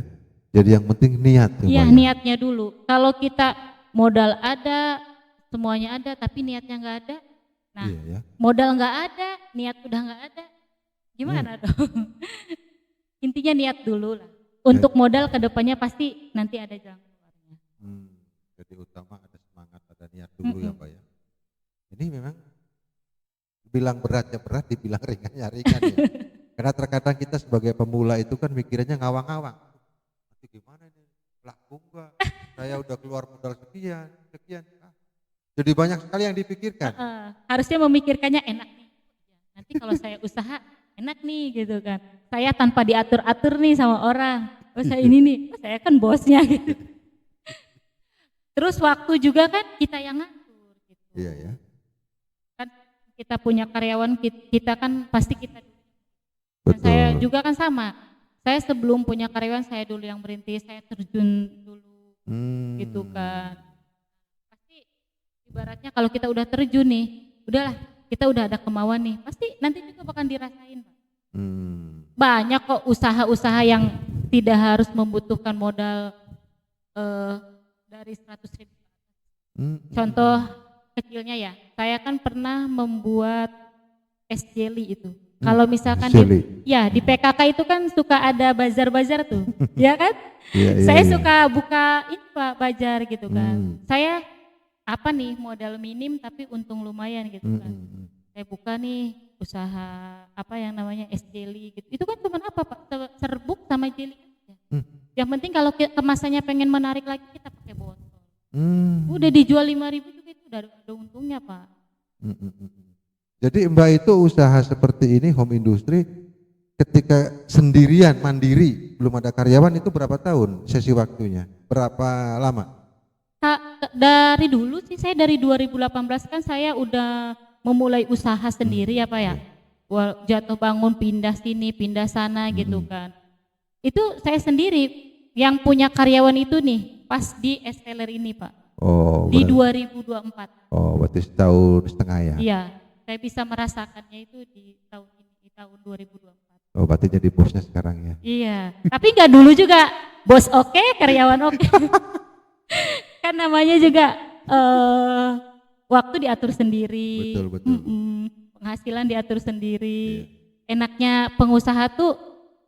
Jadi yang penting niat tuh, Iya, Mbak, ya. niatnya dulu. Kalau kita modal ada, semuanya ada, tapi niatnya nggak ada, nah Iya ya. modal nggak ada, niat udah nggak ada, gimana dong? Intinya niat dulu lah. Untuk modal kedepannya pasti nanti ada jalan keluarnya. Jadi utama ada semangat, ada niat dulu ya Mbak ya. Ini memang bilang beratnya berat, dibilang ringannya ringan ya. Karena terkadang kita sebagai pemula itu kan mikirnya ngawang-ngawang. Nanti gimana ini? Laku enggak? Saya udah keluar modal sekian. Jadi banyak sekali yang dipikirkan. Harusnya memikirkannya enak nih. Nanti kalau saya usaha enak nih gitu kan. Saya tanpa diatur-atur nih sama orang. Saya ini nih, saya kan bosnya gitu. Terus waktu juga kan kita yang ngatur gitu. Iya ya. Kan kita punya karyawan, kita kan pasti kita. Dan Betul. saya juga kan sama. Saya sebelum punya karyawan saya dulu yang merintis, saya terjun dulu gitu kan. Pasti ibaratnya kalau kita udah terjun nih, udahlah kita udah ada kemauan nih, pasti nanti juga bakal dirasain, Pak. Banyak kok usaha-usaha yang tidak harus membutuhkan modal dari 100.000. Contoh kecilnya ya, saya kan pernah membuat es jelly itu. Kalau misalkan di PKK itu kan suka ada bazar-bazar tuh, ya kan? Saya suka buka ini Pak, bazar gitu kan. Saya modal minim tapi untung lumayan gitu kan. Saya buka nih usaha es jelly gitu. Itu kan cuma Pak? Serbuk sama jelly aja. Yang penting kalau kemasannya pengen menarik lagi kita pakai botol. Udah dijual 5.000 juga itu udah untungnya Pak. Jadi Mbak itu usaha seperti ini home industry ketika sendirian mandiri belum ada karyawan itu berapa tahun sesi waktunya? Berapa lama? Dari dulu sih saya dari 2018 kan saya udah memulai usaha sendiri ya Pak ya. Jatuh bangun pindah sini pindah sana gitu kan. Itu saya sendiri yang punya karyawan itu nih pas di Esteller ini Pak. Di 2024. Berarti setahun setengah ya? Iya. Saya bisa merasakannya itu di tahun ini, di tahun 2024. Berarti jadi bosnya sekarang ya? Iya, tapi nggak dulu juga bos oke, karyawan oke. Kan namanya juga waktu diatur sendiri, betul. penghasilan diatur sendiri. Enaknya pengusaha tuh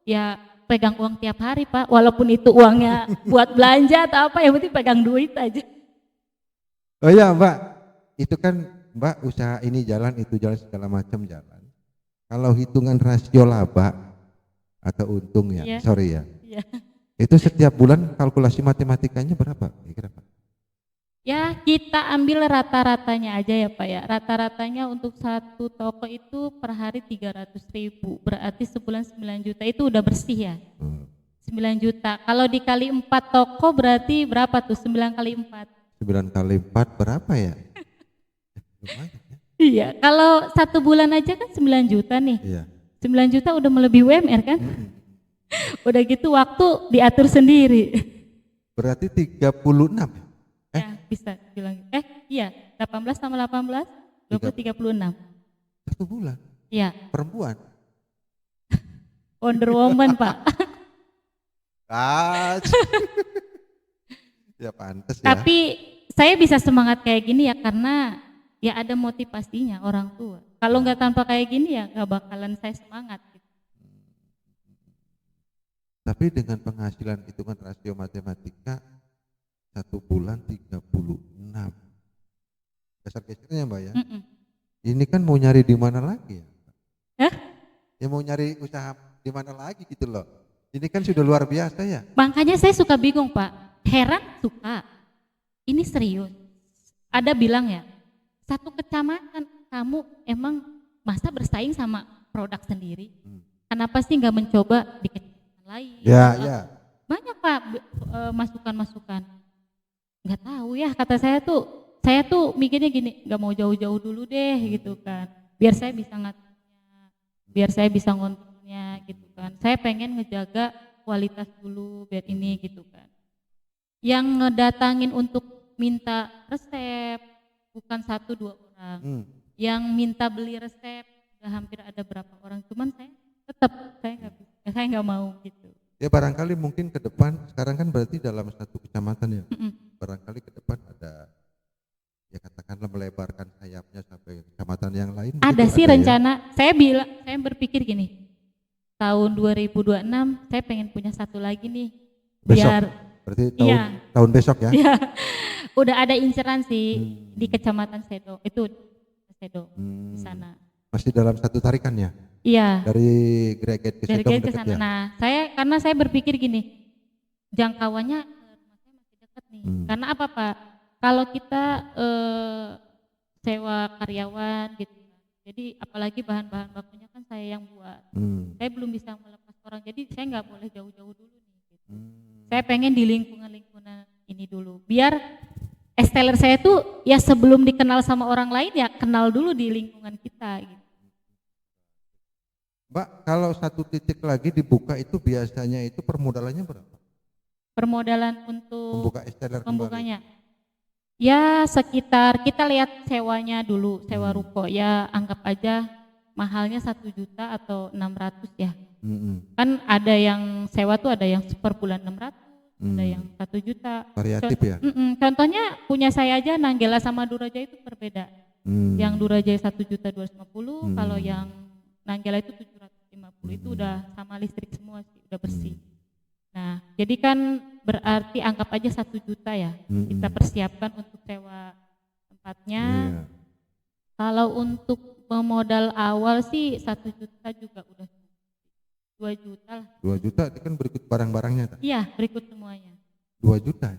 ya pegang uang tiap hari Pak, walaupun itu uangnya buat belanja atau apa, yang penting pegang duit aja. Oh iya Mbak, itu kan Mbak usaha ini jalan, itu jalan, segala macam jalan. Kalau hitungan rasio laba atau untung ya, sorry ya. Itu setiap bulan kalkulasi matematikanya berapa? Kira-kira Pak? Ya kita ambil rata-ratanya aja ya Pak ya. Rata-ratanya untuk satu toko itu per hari 300.000. Berarti sebulan 9 juta itu udah bersih ya. 9 juta. Kalau dikali 4 toko berarti berapa tuh? 9 kali 4. 9 kali 4 berapa ya? Lumayan ya. Iya, kalau 1 bulan aja kan 9 juta nih. Iya. 9 juta udah melebihi UMR kan? Udah gitu waktu diatur sendiri. Berarti 36 ya? Ya, bisa bilang. Iya, 18 tambah 18, 36. 1 bulan? Iya. Perempuan? Wonder Woman Pak. Ya pantas ya. Tapi saya bisa semangat kayak gini ya karena ya ada motivasinya orang tua. Kalau nggak tanpa kayak gini ya nggak bakalan saya semangat. Gitu. Tapi dengan penghasilan hitungan rasio matematika 1 bulan 36. Geser-gesernya Mbak ya. Ini kan mau nyari di mana lagi ya? Ya mau nyari usaha di mana lagi gitu loh. Ini kan sudah luar biasa ya. Makanya saya suka bingung Pak. Heran suka. Ini serius. Ada bilang ya. Satu kecamatan kamu emang masa bersaing sama produk sendiri? Kenapa sih nggak mencoba di kecamatan lain? Ya. Banyak Pak masukan-masukan. Nggak tahu ya kata saya tuh mikirnya gini, nggak mau jauh-jauh dulu deh gitu kan. Biar saya bisa ngaturnya, biar saya bisa ngontrolnya gitu kan. Saya pengen ngejaga kualitas dulu biar ini gitu kan. Yang ngedatangin untuk minta resep bukan 1-2 orang. Yang minta beli resep udah hampir ada berapa orang. Cuman saya nggak mau gitu. Ya barangkali mungkin ke depan, sekarang kan berarti dalam satu kecamatan ya. Barangkali ke depan ada, ya katakanlah melebarkan sayapnya sampai kecamatan yang lain. Ada sih ada rencana. Ya? Saya berpikir gini, tahun 2026 saya pengen punya satu lagi nih. Besok, berarti tahun besok ya? Iya. Udah ada inceran sih di kecamatan Sedo, itu Sedo di sana. Masih dalam satu tarikannya? Iya. Dari Greget ke Sedo ke sana. Ya? Nah, karena saya berpikir gini, jangkauannya rumah saya masih dekat nih. Karena apa Pak? Kalau kita sewa karyawan gitu, jadi apalagi bahan-bahan bakunya kan saya yang buat. Saya belum bisa melepas orang, jadi saya nggak boleh jauh-jauh dulu nih. Gitu. Saya pengen di lingkungan ini dulu, biar esteller saya tuh ya sebelum dikenal sama orang lain ya kenal dulu di lingkungan kita. Gitu. Mbak, kalau satu titik lagi dibuka itu biasanya itu permodalannya berapa? Permodalan untuk membuka esteller pembukanya? Ya sekitar, kita lihat sewanya dulu, sewa ruko ya anggap aja mahalnya 1 juta atau 600 ya. Kan ada yang sewa tuh ada yang per bulan 600, ada yang 1 juta. Variatif ya? Contohnya punya saya aja Nanggela sama Durajaya itu berbeda. Yang Durajaya 1.250.000, kalau yang Nanggela itu 750, itu udah sama listrik semua sih, udah bersih. Nah, jadi kan berarti anggap aja 1 juta ya, kita persiapkan untuk sewa tempatnya. Kalau untuk pemodal awal sih 1 juta juga udah 2 juta lah. 2 juta itu kan berikut barang-barangnya? Iya, berikut semuanya. 2 juta?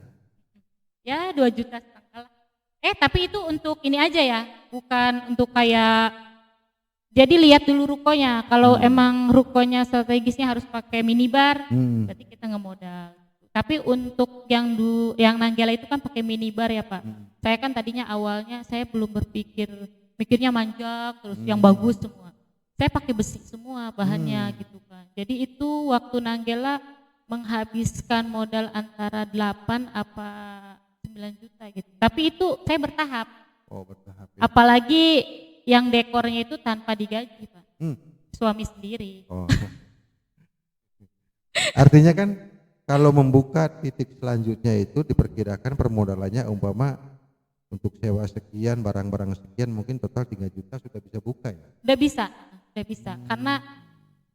Ya 2 juta setengah lah. Tapi itu untuk ini aja ya, bukan untuk kayak, jadi lihat dulu rukonya, kalau emang rukonya strategisnya harus pakai minibar, berarti kita ngemodal. Tapi untuk yang Nanggela itu kan pakai minibar ya Pak. Saya kan tadinya awalnya saya belum mikirnya manjak terus yang bagus semua. Saya pakai besi semua bahannya gitu kan. Jadi itu waktu Nanggela menghabiskan modal antara 8 apa 9 juta gitu. Tapi itu saya bertahap. Bertahap ya. Apalagi yang dekornya itu tanpa digaji Pak. Suami sendiri. Artinya kan kalau membuka titik selanjutnya itu diperkirakan permodalannya umpama untuk sewa sekian, barang-barang sekian, mungkin total 3 juta sudah bisa buka ya? Udah bisa. Karena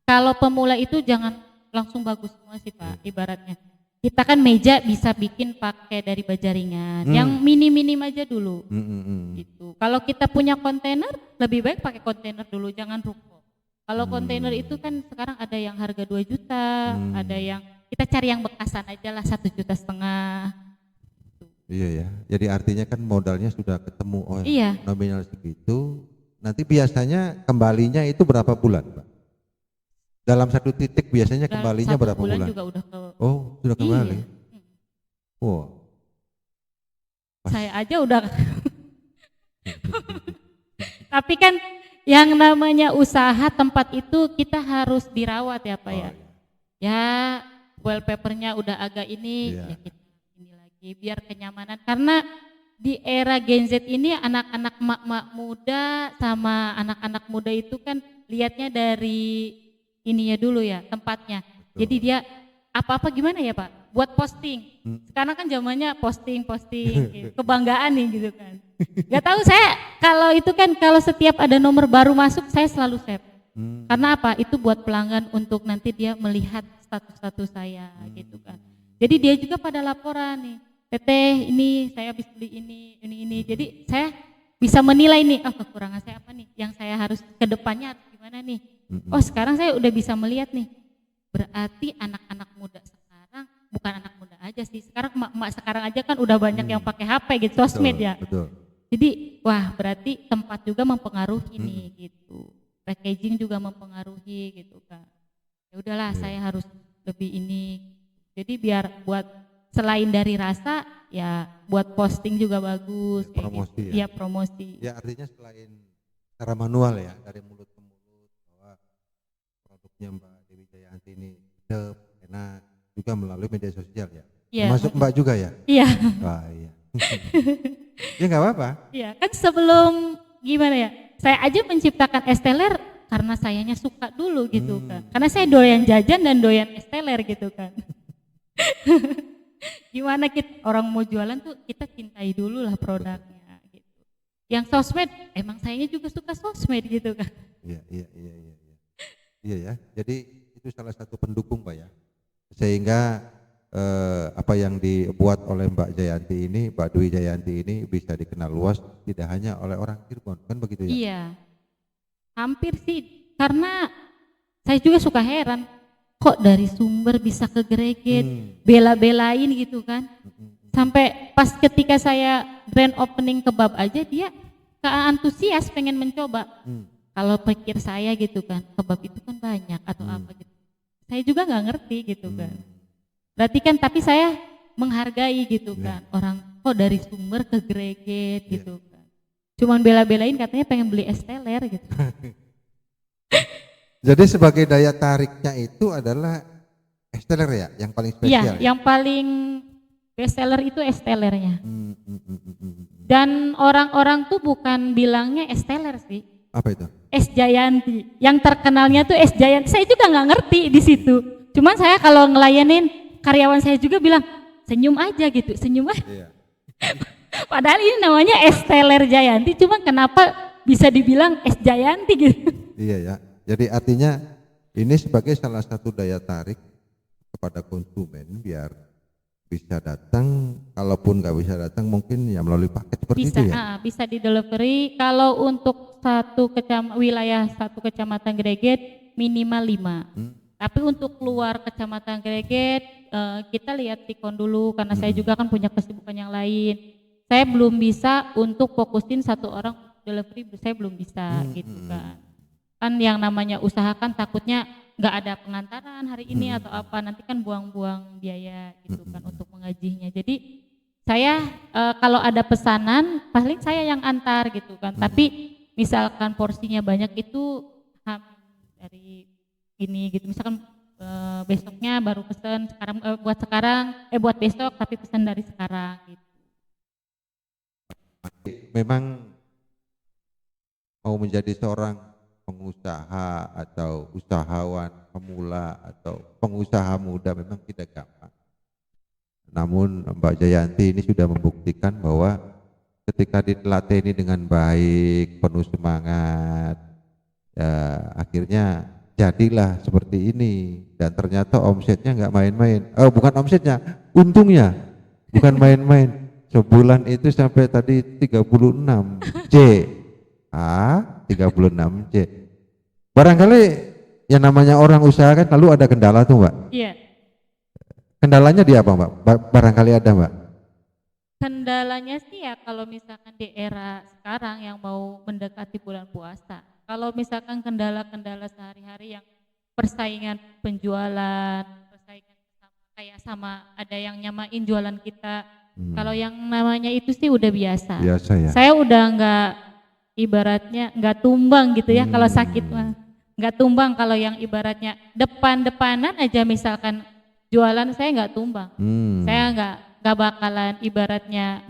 kalau pemula itu jangan langsung bagus semua sih Pak, ibaratnya. Kita kan meja bisa bikin pakai dari baja ringan, yang minim-minim aja dulu. Gitu. Kalau kita punya kontainer, lebih baik pakai kontainer dulu, jangan ruko. Kalau kontainer itu kan sekarang ada yang harga 2 juta, ada yang kita cari yang bekasan aja lah 1,5 juta. Iya ya, jadi artinya kan modalnya sudah ketemu, iya. Nominal segitu, nanti biasanya kembalinya itu berapa bulan Pak? Dalam satu titik biasanya kembalinya berapa bulan? Juga udah sudah kembali. Iya. Saya aja udah. Tapi kan yang namanya usaha tempat itu kita harus dirawat ya Pak ya. Ya wallpapernya udah agak ini, ya kita ini lagi biar kenyamanan. Karena di era Gen Z ini anak-anak mak-mak muda sama anak-anak muda itu kan lihatnya dari ininya dulu ya, tempatnya. Jadi dia apa-apa gimana ya Pak, buat posting. Sekarang kan zamannya posting, gitu. Kebanggaan nih gitu kan. Gak tahu saya kalau itu kan kalau setiap ada nomor baru masuk saya selalu save. Karena apa? Itu buat pelanggan untuk nanti dia melihat status-status saya gitu kan. Jadi dia juga pada laporan nih, Teteh ini saya habis beli ini. Jadi saya bisa menilai nih, kekurangan saya apa nih, yang saya harus ke depannya gimana nih. Sekarang saya udah bisa melihat nih, berarti anak-anak muda sekarang, bukan anak muda aja sih, sekarang emak-emak sekarang aja kan udah banyak yang pakai HP gitu, sosmed ya. Betul. Jadi berarti tempat juga mempengaruhi nih gitu, packaging juga mempengaruhi gitu kan. Ya udahlah saya harus lebih ini, jadi biar buat selain dari rasa ya buat posting juga bagus. Promosi gitu. Ya promosi. Ya artinya selain secara manual ya, dari mulut ke mulut bahwa produknya Mbak Dewi adem, enak juga melalui media sosial ya. Iya. Termasuk Mbak juga ya? Iya. Wah iya. Ya nggak apa-apa. Iya, kan sebelum gimana ya? Saya aja menciptakan es teler karena sayanya suka dulu gitu kan. Karena saya doyan jajan dan doyan es teler gitu kan. Gimana kita orang mau jualan tuh kita cintai dulu lah produknya gitu. Yang sosmed emang sayanya juga suka sosmed gitu kan. Iya. Iya ya. Jadi itu salah satu pendukung Pak ya. Sehingga apa yang dibuat oleh Mbak Jayanti ini, Mbak Dwi Jayanti ini bisa dikenal luas tidak hanya oleh orang Cirebon, kan begitu ya? Iya. Hampir sih karena saya juga suka heran kok dari Sumber bisa ke Greget, bela-belain gitu kan. Sampai pas ketika saya grand opening kebab aja dia antusias pengen mencoba. Kalau pikir saya gitu kan, kebab itu kan banyak atau apa gitu. Saya juga nggak ngerti gitu kan. Berarti kan tapi saya menghargai gitu kan. Orang kok dari Sumber ke Greget gitu kan. Cuman bela-belain katanya pengen beli es teler gitu. Jadi sebagai daya tariknya itu adalah es teler ya, yang paling spesial. Iya, yang paling best seller itu es telernya. Dan orang-orang tuh bukan bilangnya es teler sih. Apa itu? Es Jayanti. Yang terkenalnya tuh es Jayanti. Saya juga nggak ngerti di situ. Cuman saya kalau ngelayanin karyawan saya juga bilang senyum aja gitu, senyum aja. Iya. Padahal ini namanya es teler Jayanti. Cuma kenapa bisa dibilang es Jayanti gitu? Iya ya. Jadi artinya ini sebagai salah satu daya tarik kepada konsumen biar bisa datang, kalaupun nggak bisa datang mungkin ya melalui paket seperti bisa, itu ya? Bisa di delivery. Kalau untuk wilayah satu kecamatan Greget minimal 5. Tapi untuk keluar kecamatan Greget kita lihat Sikon dulu karena saya juga kan punya kesibukan yang lain. Saya belum bisa untuk fokusin satu orang delivery, saya belum bisa gitu kan. Kan yang namanya usaha kan takutnya nggak ada pengantaran hari ini atau apa, nanti kan buang-buang biaya gitu kan untuk mengajinya. Jadi saya kalau ada pesanan paling saya yang antar gitu kan. Tapi misalkan porsinya banyak itu dari ini gitu. Misalkan besoknya baru pesan sekarang buat besok tapi pesan dari sekarang gitu. Memang mau menjadi seorang pengusaha atau usahawan pemula atau pengusaha muda memang tidak gampang. Namun Mbak Jayanti ini sudah membuktikan bahwa ketika ditelateni dengan baik, penuh semangat, ya akhirnya jadilah seperti ini. Dan ternyata omsetnya nggak main-main. Bukan omsetnya, untungnya bukan main-main. Sebulan itu sampai tadi 36 J. 36 J. Barangkali yang namanya orang usaha kan lalu ada kendala tuh Mbak. Iya. Kendalanya di apa Mbak? Barangkali ada Mbak. Kendalanya sih ya kalau misalkan di era sekarang yang mau mendekati bulan puasa. Kalau misalkan kendala-kendala sehari-hari yang persaingan penjualan, persaingan sama ada yang nyamain jualan kita. Kalau yang namanya itu sih udah biasa. Biasa ya. Saya udah ibaratnya nggak tumbang gitu ya kalau sakit mah. Nggak tumbang kalau yang ibaratnya depan-depanan aja misalkan jualan saya nggak tumbang. Saya nggak bakalan ibaratnya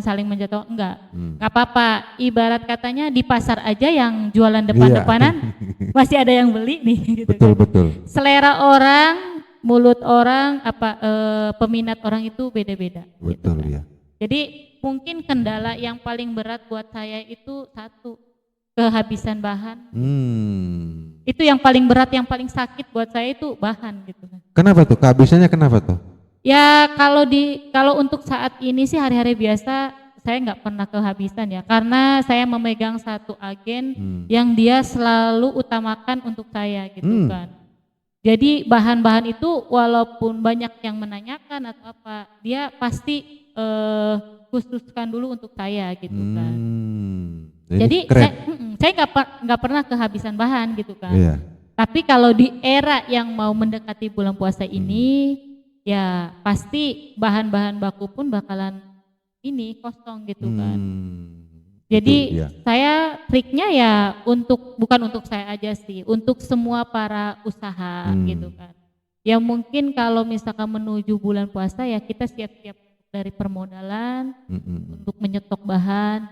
saling menjatuhkan, enggak. Nggak apa-apa, ibarat katanya di pasar aja yang jualan depan-depanan masih ada yang beli nih gitu. Betul, kan. Betul. Selera orang, mulut orang, peminat orang itu beda-beda. Betul gitu, kan. Ya. Jadi mungkin kendala yang paling berat buat saya itu satu, kehabisan bahan. Itu yang paling berat, yang paling sakit buat saya itu bahan gitu kan. Kenapa tuh? Kehabisannya kenapa tuh? Ya kalau untuk saat ini sih hari-hari biasa saya nggak pernah kehabisan ya, karena saya memegang satu agen yang dia selalu utamakan untuk saya gitu kan. Jadi bahan-bahan itu walaupun banyak yang menanyakan atau apa, dia pasti khususkan dulu untuk saya gitu kan. Jadi saya nggak pernah kehabisan bahan gitu kan. Iya. Tapi kalau di era yang mau mendekati bulan puasa ini, ya pasti bahan-bahan baku pun bakalan kosong gitu kan. Jadi saya triknya ya bukan untuk saya aja sih, untuk semua para usaha gitu kan. Ya mungkin kalau misalkan menuju bulan puasa ya kita siap-siap dari permodalan untuk menyetok bahan.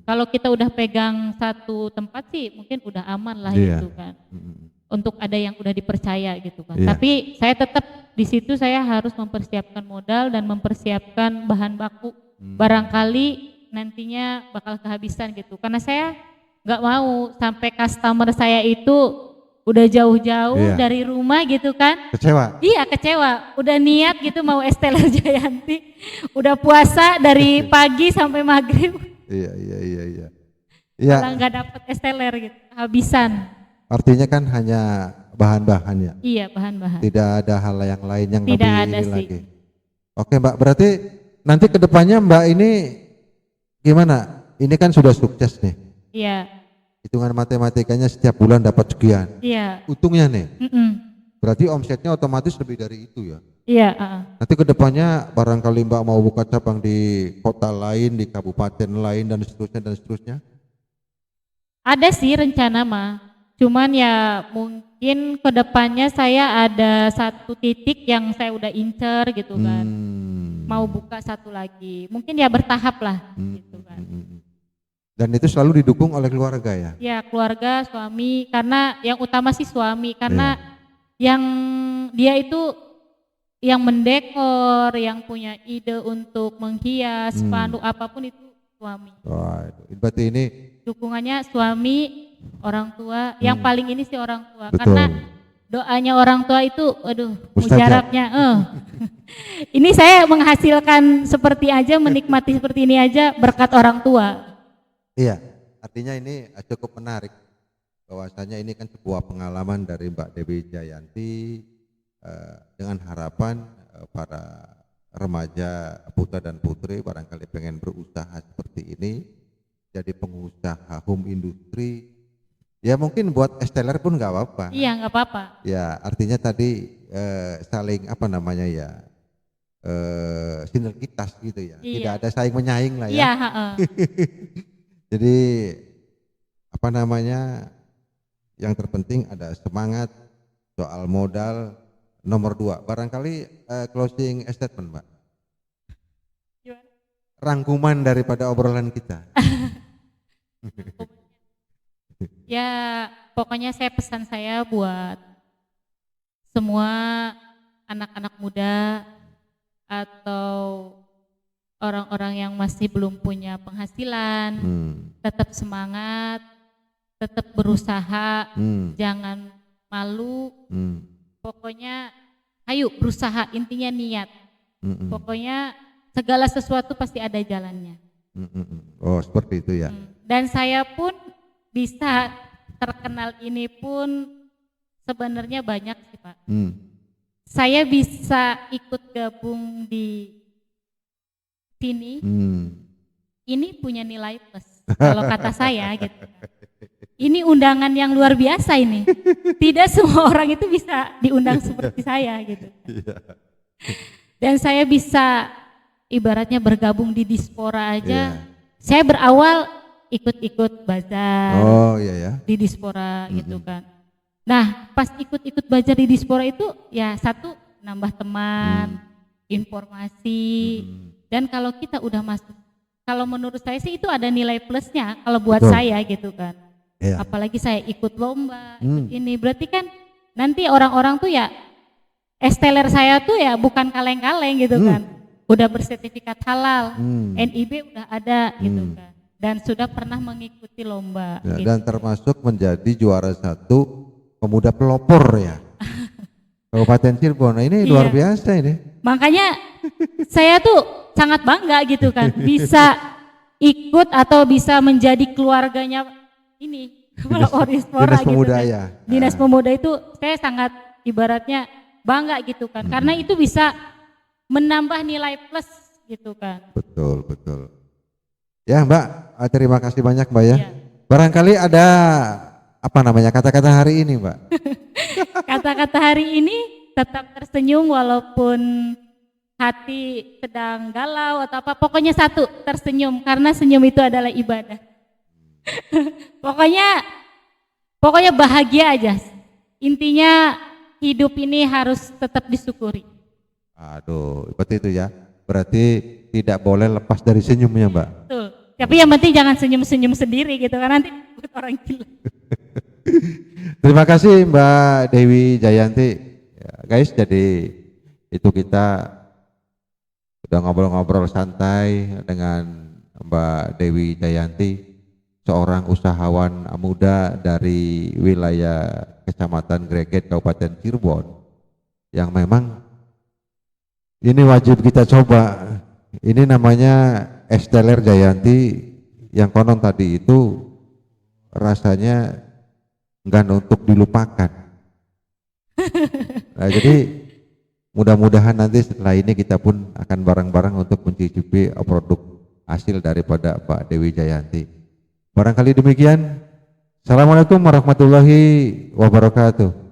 Kalau kita udah pegang satu tempat sih mungkin udah aman lah gitu kan. Untuk ada yang udah dipercaya gitu kan. Tapi saya tetap di situ saya harus mempersiapkan modal dan mempersiapkan bahan baku. Barangkali nantinya bakal kehabisan gitu. Karena saya nggak mau sampai customer saya itu udah jauh-jauh dari rumah gitu kan. Kecewa? Iya kecewa, udah niat gitu mau es teler Jayanti, udah puasa dari pagi sampai maghrib. Iya. Malah nggak dapet es teler gitu, kehabisan. Artinya kan hanya bahan-bahan ya? Iya bahan-bahan. Tidak ada hal yang lain yang tidak lebih ada ini sih. lagi. Oke Mbak, berarti nanti kedepannya Mbak ini gimana? Ini kan sudah sukses nih. Iya. Hitungan matematikanya setiap bulan dapat sekian. Iya. Untungnya nih. Berarti omsetnya otomatis lebih dari itu ya? Iya. Nanti kedepannya barangkali Mbak mau buka cabang di kota lain, di kabupaten lain dan seterusnya? Ada sih rencana mah. Cuman ya mungkin kedepannya saya ada satu titik yang saya udah incer gitu kan. Mau buka satu lagi. Mungkin ya bertahap lah gitu kan. Dan itu selalu didukung oleh keluarga ya? Ya keluarga, suami, karena yang utama sih suami, karena yang dia itu yang mendekor, yang punya ide untuk menghias, spanduk apapun itu suami. Wah, berarti ini dukungannya suami, orang tua, yang paling ini sih orang tua. Betul. Karena doanya orang tua itu, aduh, mujarabnya. Ini saya menghasilkan seperti aja, menikmati seperti ini aja berkat orang tua. Iya, artinya ini cukup menarik bahwasanya ini kan sebuah pengalaman dari Mbak Dewi Jayanti dengan harapan para remaja putra dan putri barangkali pengen berusaha seperti ini, jadi pengusaha home industry. Ya mungkin buat es teler pun nggak apa-apa. Iya nggak apa-apa. Ya artinya tadi saling sinergitas gitu ya. Iya. Tidak ada saing menyaing lah ya. Iya. Jadi yang terpenting ada semangat soal modal. Nomor 2 barangkali closing statement Mbak. Rangkuman daripada obrolan kita. Ya pokoknya pesan saya buat semua anak-anak muda atau orang-orang yang masih belum punya penghasilan, tetap semangat, tetap berusaha, jangan malu, pokoknya ayo berusaha, intinya niat, pokoknya segala sesuatu pasti ada jalannya. Oh seperti itu ya. Dan saya pun bisa terkenal ini pun sebenarnya banyak sih Pak. Saya bisa ikut gabung di sini, ini punya nilai plus kalau kata saya gitu. Ini undangan yang luar biasa ini. Tidak semua orang itu bisa diundang seperti saya gitu. Dan saya bisa ibaratnya bergabung di diaspora aja. Saya berawal ikut-ikut bazar. Oh iya ya. Di diaspora gitu kan. Nah, pas ikut-ikut bazar di diaspora itu ya satu nambah teman, informasi. Dan kalau kita udah masuk, kalau menurut saya sih itu ada nilai plusnya kalau buat saya gitu kan. Apalagi saya ikut lomba, ikut ini, berarti kan nanti orang-orang tuh ya es teler saya tuh ya bukan kaleng-kaleng gitu kan. Udah bersertifikat halal, NIB udah ada gitu kan. Dan sudah pernah mengikuti lomba. Ya, gitu. Dan termasuk menjadi juara 1 pemuda pelopor ya. Kabupaten Cirebon, nah, ini luar biasa ini. Makanya saya tuh sangat bangga gitu kan, bisa ikut atau bisa menjadi keluarganya ini, Dinas Pemuda gitu ya. Kan. Dinas Pemuda itu saya sangat ibaratnya bangga gitu kan, karena itu bisa menambah nilai plus gitu kan. Betul. Ya Mbak, terima kasih banyak Mbak ya. Barangkali ada kata-kata hari ini Mbak. Kata-kata hari ini tetap tersenyum walaupun hati sedang galau atau apa, pokoknya satu, tersenyum karena senyum itu adalah ibadah. pokoknya bahagia aja. Intinya hidup ini harus tetap disyukuri. Aduh, seperti itu ya. Berarti tidak boleh lepas dari senyumnya, Mbak. Betul. Tapi yang penting jangan senyum-senyum sendiri gitu kan, nanti buat orang gila. Terima kasih Mbak Dewi Jayanti. Ya, guys, jadi itu kita udah ngobrol-ngobrol santai dengan Mbak Dewi Jayanti, seorang usahawan muda dari wilayah Kecamatan Greget, Kabupaten Cirebon, yang memang ini wajib kita coba. Ini namanya es teler Jayanti, yang konon tadi itu rasanya enggak untuk dilupakan. Nah, jadi mudah-mudahan nanti setelah ini kita pun akan bareng-bareng untuk mencicipi produk hasil daripada Pak Dewi Jayanti. Barangkali demikian. Assalamualaikum warahmatullahi wabarakatuh.